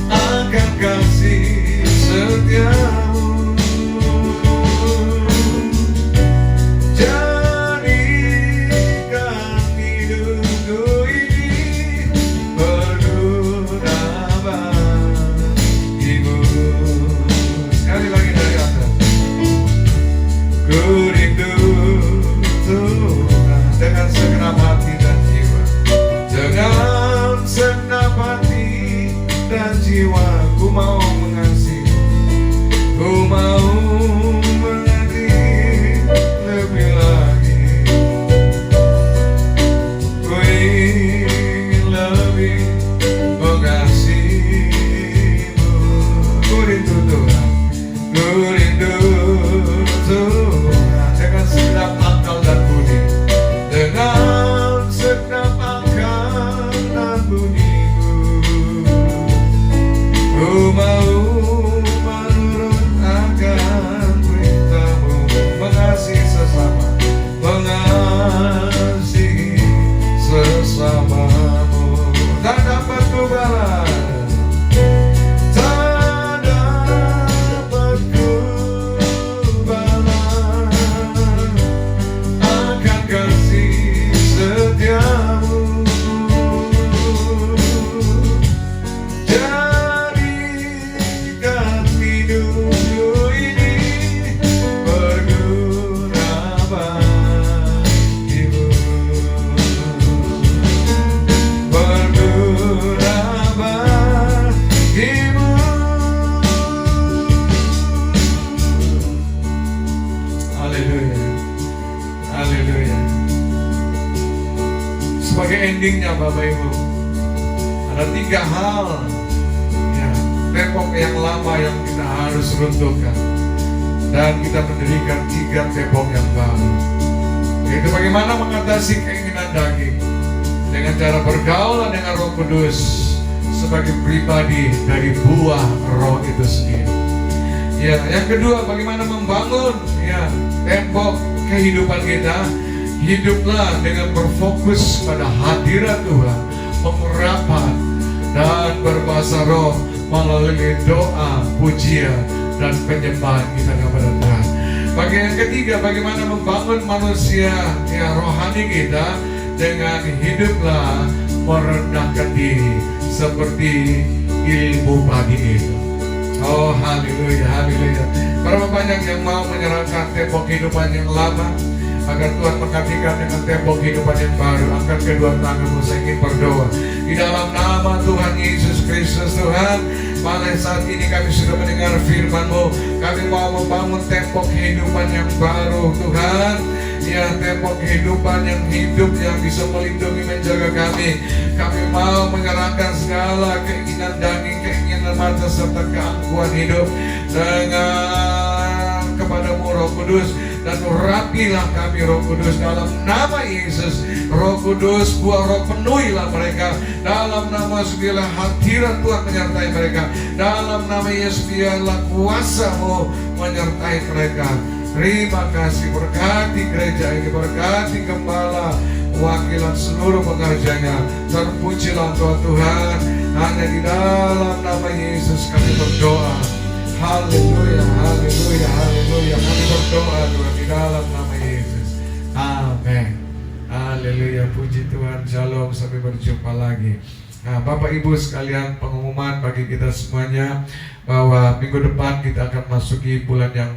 akan kasih setiamu. Jadikan hidupku ini berguna bagimu. Sekali lagi dari atas. Ku rindu Tuhan dengan segenap hati dan jiwa. Dengan segenap hati dan jiwa, ku mau mengasihi. Ku mau mengasihi lebih lagi. Ku ingin lebih mengasihimu. Ku rindu Tuhan, ku rindu Tuhan dengan segenap akal dan budi. Dengan segenap akal dan budiku. Ku mau menurut akan perintah-Mu, mengasihi sesama, mengasihi sesamamu. Tak dapat ku balas, tak dapat ku balas akan kasih setiamu. Jadikan hidupku ini berguna bagimu. Berguna bagimu. Haleluya. Haleluya. Sebagai endingnya Bapak Ibu, ada 3 hal ya, tembok yang lama yang kita harus runtuhkan, dan kita mendirikan 3 tembok yang baru. Yaitu bagaimana mengatasi keinginan daging dengan cara bergaul dengan Roh Kudus sebagai pribadi dari buah Roh itu sendiri. Ya, yang kedua, bagaimana membangun ya tembok kehidupan kita. Hiduplah dengan berfokus pada hadirat Tuhan, pengurapan dan berbahasa roh melalui doa, pujian dan penyembahan kita kepada Tuhan. Bagi yang ketiga, bagaimana membangun manusia yang rohani kita dengan hiduplah merendahkan diri seperti ilmu pagi itu. Oh haleluya, haleluya. Berapa banyak yang mau menyerahkan tembok kehidupan yang lama agar Tuhan menggantikan dengan tembok kehidupan yang baru. Angkat kedua tanganmu, saya ingin berdoa di dalam nama Tuhan Yesus Kristus. Tuhan, pada saat ini kami sudah mendengar firman-Mu, kami mau membangun tembok kehidupan yang baru Tuhan. Ya, tembok kehidupan yang hidup, yang bisa melindungi, menjaga kami. Kami mau menyerahkan segala keinginan daging, keinginan mata, serta keangkuhan hidup dengan kepada-Mu Roh Kudus. Dan rapilah kami Roh Kudus dalam nama Yesus. Roh Kudus, buah roh penuhilah mereka. Dalam nama segala hadirat Tuhan menyertai mereka. Dalam nama Yesus biarlah kuasa-Mu menyertai mereka. Terima kasih, berkati gereja ini, berkati gembala, wakilan seluruh pekerjanya. Terpujilah Tuhan Tuhan, hanya di dalam nama Yesus kami berdoa. Haleluya, haleluya, haleluya. Kami berdoa Tuhan di dalam nama Yesus. Amin. Haleluya, puji Tuhan. Shalom, sampai berjumpa lagi. Nah, Bapak Ibu sekalian, pengumuman bagi kita semuanya bahwa minggu depan kita akan masuki bulan yang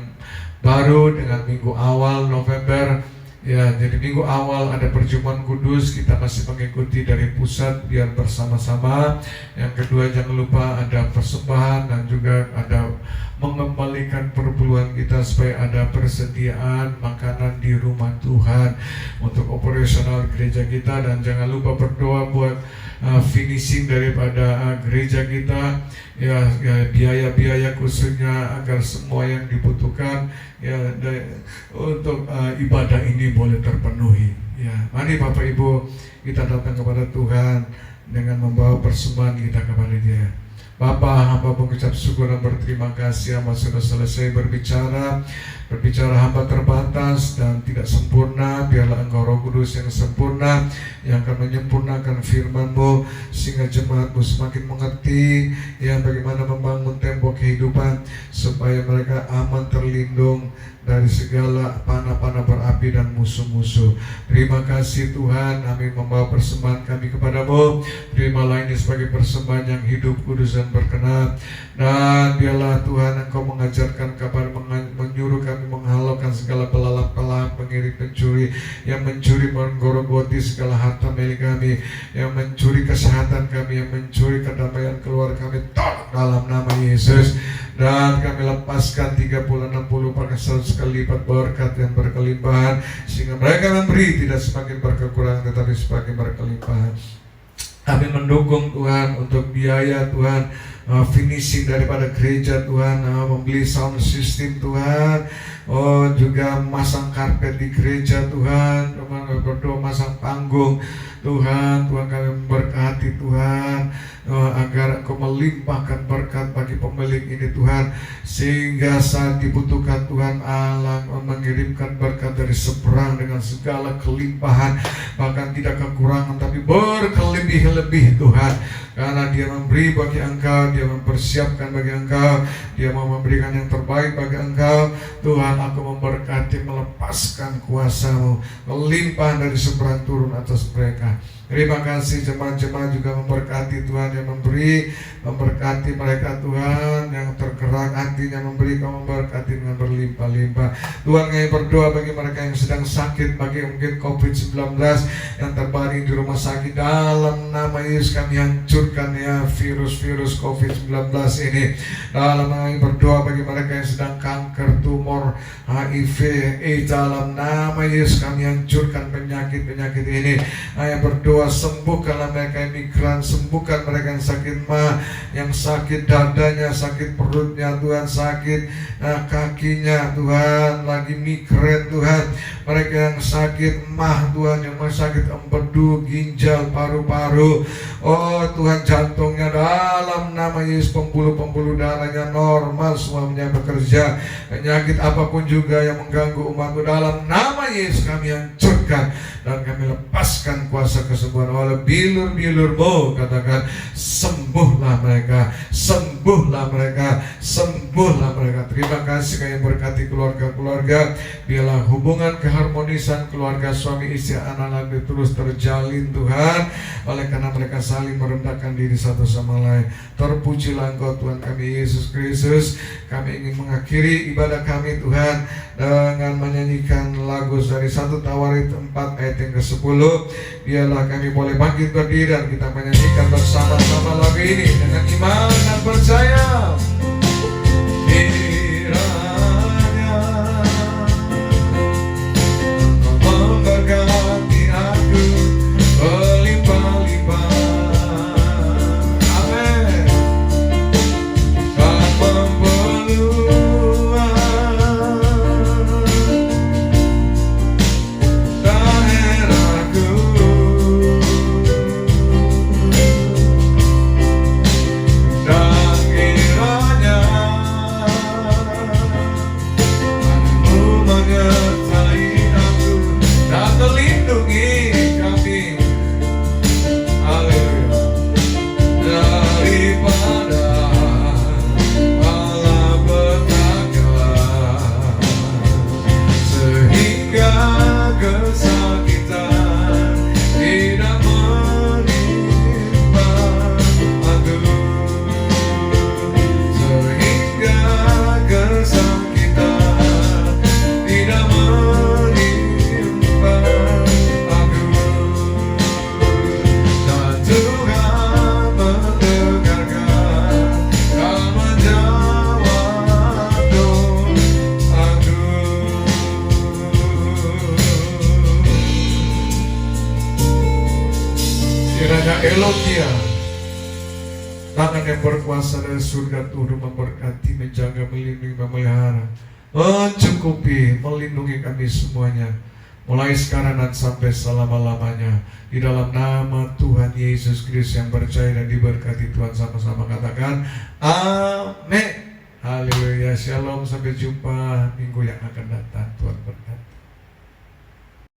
baru dengan minggu awal November. Ya, jadi minggu awal ada perjumpaan kudus, kita masih mengikuti dari pusat biar bersama-sama. Yang kedua, jangan lupa ada persembahan dan juga ada mengembalikan perpuluhan kita supaya ada persediaan makanan di rumah Tuhan untuk operasional gereja kita. Dan jangan lupa berdoa buat finishing daripada gereja kita, ya biaya-biaya khususnya agar semua yang dibutuhkan ya untuk ibadah ini boleh terpenuhi. Ya, mari Bapak Ibu kita datang kepada Tuhan dengan membawa persembahan kita kepada Dia. Bapa, hamba mengucap syukur dan berterima kasih, hamba sudah selesai berbicara hamba terbatas dan tidak sempurna. Biarlah Engkau Roh Kudus yang sempurna yang akan menyempurnakan firman-Mu sehingga jemaat-Mu semakin mengerti yang bagaimana membangun tembok kehidupan supaya mereka aman terlindung dari segala panah-panah berapi dan musuh-musuh. Terima kasih Tuhan, kami membawa persembahan kami kepadamu. Terimalah ini sebagai persembahan yang hidup, kudus dan berkenan. Dan biarlah Tuhan Engkau mengajarkan kabar, menyuruh kami menghalaukan segala pelalap-pelalap, pengiring pencuri yang mencuri menggorogoti segala harta milik kami, yang mencuri kesehatan kami, yang mencuri kedamaian keluarga kami, tolak dalam nama Yesus. Dan kami lepaskan 30, 60, bahkan 100 kali lipat berkat yang berkelimpahan, sehingga mereka memberi tidak semakin berkekurangan tetapi semakin berkelimpahan. Kami mendukung Tuhan untuk biaya Tuhan, finishing daripada gereja Tuhan, membeli sound system Tuhan, juga masang karpet di gereja Tuhan, kami berdoa masang panggung Tuhan. Tuhan kami memberkati Tuhan, agar Engkau melimpahkan berkat bagi pemilik ini Tuhan, sehingga saat dibutuhkan Tuhan Allah mengirimkan berkat dari seberang dengan segala kelimpahan, bahkan tidak kekurangan tapi berkelebih-lebih Tuhan. Karena Dia memberi bagi Engkau, Dia mempersiapkan bagi Engkau, Dia mau memberikan yang terbaik bagi Engkau. Tuhan, aku memberkati, melepaskan kuasa-Mu, melimpah dari seberang turun atas mereka. Terima kasih jemaat-jemaat juga memberkati Tuhan yang memberi, memberkati mereka Tuhan yang tergerak hatinya memberi, Kau memberkati dengan berlimpah-limpah. Tuhan, kami berdoa bagi mereka yang sedang sakit, bagi mungkin COVID-19 yang terbaring di rumah sakit, dalam nama Yesus kami hancurkan ya virus-virus COVID-19 ini. Dalam nama kami berdoa bagi mereka yang sedang kanker, tumor, HIV, dalam nama Yesus kami hancurkan penyakit-penyakit ini. Saya berdoa sembuhkanlah mereka yang migran, sembuhkan mereka yang sakit mah, yang sakit dadanya, sakit perutnya Tuhan, sakit kakinya Tuhan, lagi migren Tuhan, mereka yang sakit mah Tuhan, yang sakit empedu, ginjal, paru-paru, Tuhan jantungnya, dalam nama Yesus pembuluh-pembuluh darahnya normal semuanya bekerja. Penyakit apapun juga yang mengganggu umatmu, dalam nama Yesus kami hancurkan berkat, dan kami lepaskan kuasa kesembuhan oleh bilur-bilur-Mu. Katakan, sembuhlah mereka, sembuhlah mereka, sembuhlah mereka. Terima kasih kami berkati keluarga-keluarga. Biarlah hubungan keharmonisan keluarga suami istri anak-anak terus terjalin Tuhan, oleh karena mereka saling merendahkan diri satu sama lain. Terpujilah Engkau Tuhan kami Yesus Kristus. Kami ingin mengakhiri ibadah kami Tuhan dengan menyanyikan lagu dari 1 Tawarid 4 ayat yang ke-10. Biarlah kami boleh bangkit berdiri dan kita menyanyikan bersama-sama lagu ini dengan iman dan percaya. Kiranya Engkau memberkati aku berlimpah-limpah. Amin. Dan memperluas daerahku, dan kiranya Mu menyertai aku dan melindungi kami. Haleluya. Daripada malapetaka, sehingga kesakitan tidak menimpa aku, sehingga kesakitan tidak menimpa aku. Dan Tuhan mendengarkan dan menjawab doaku. Kiranya Elohia, tangan yang berkuasa dari surga turun memberkati, menjaga, melindungi, memelihara, mencukupi, melindungi kami semuanya, mulai sekarang dan sampai selama-lamanya. Di dalam nama Tuhan Yesus Kristus yang percaya dan diberkati Tuhan, sama-sama katakan amin. Haleluya. Shalom, sampai jumpa minggu yang akan datang. Tuhan berkati.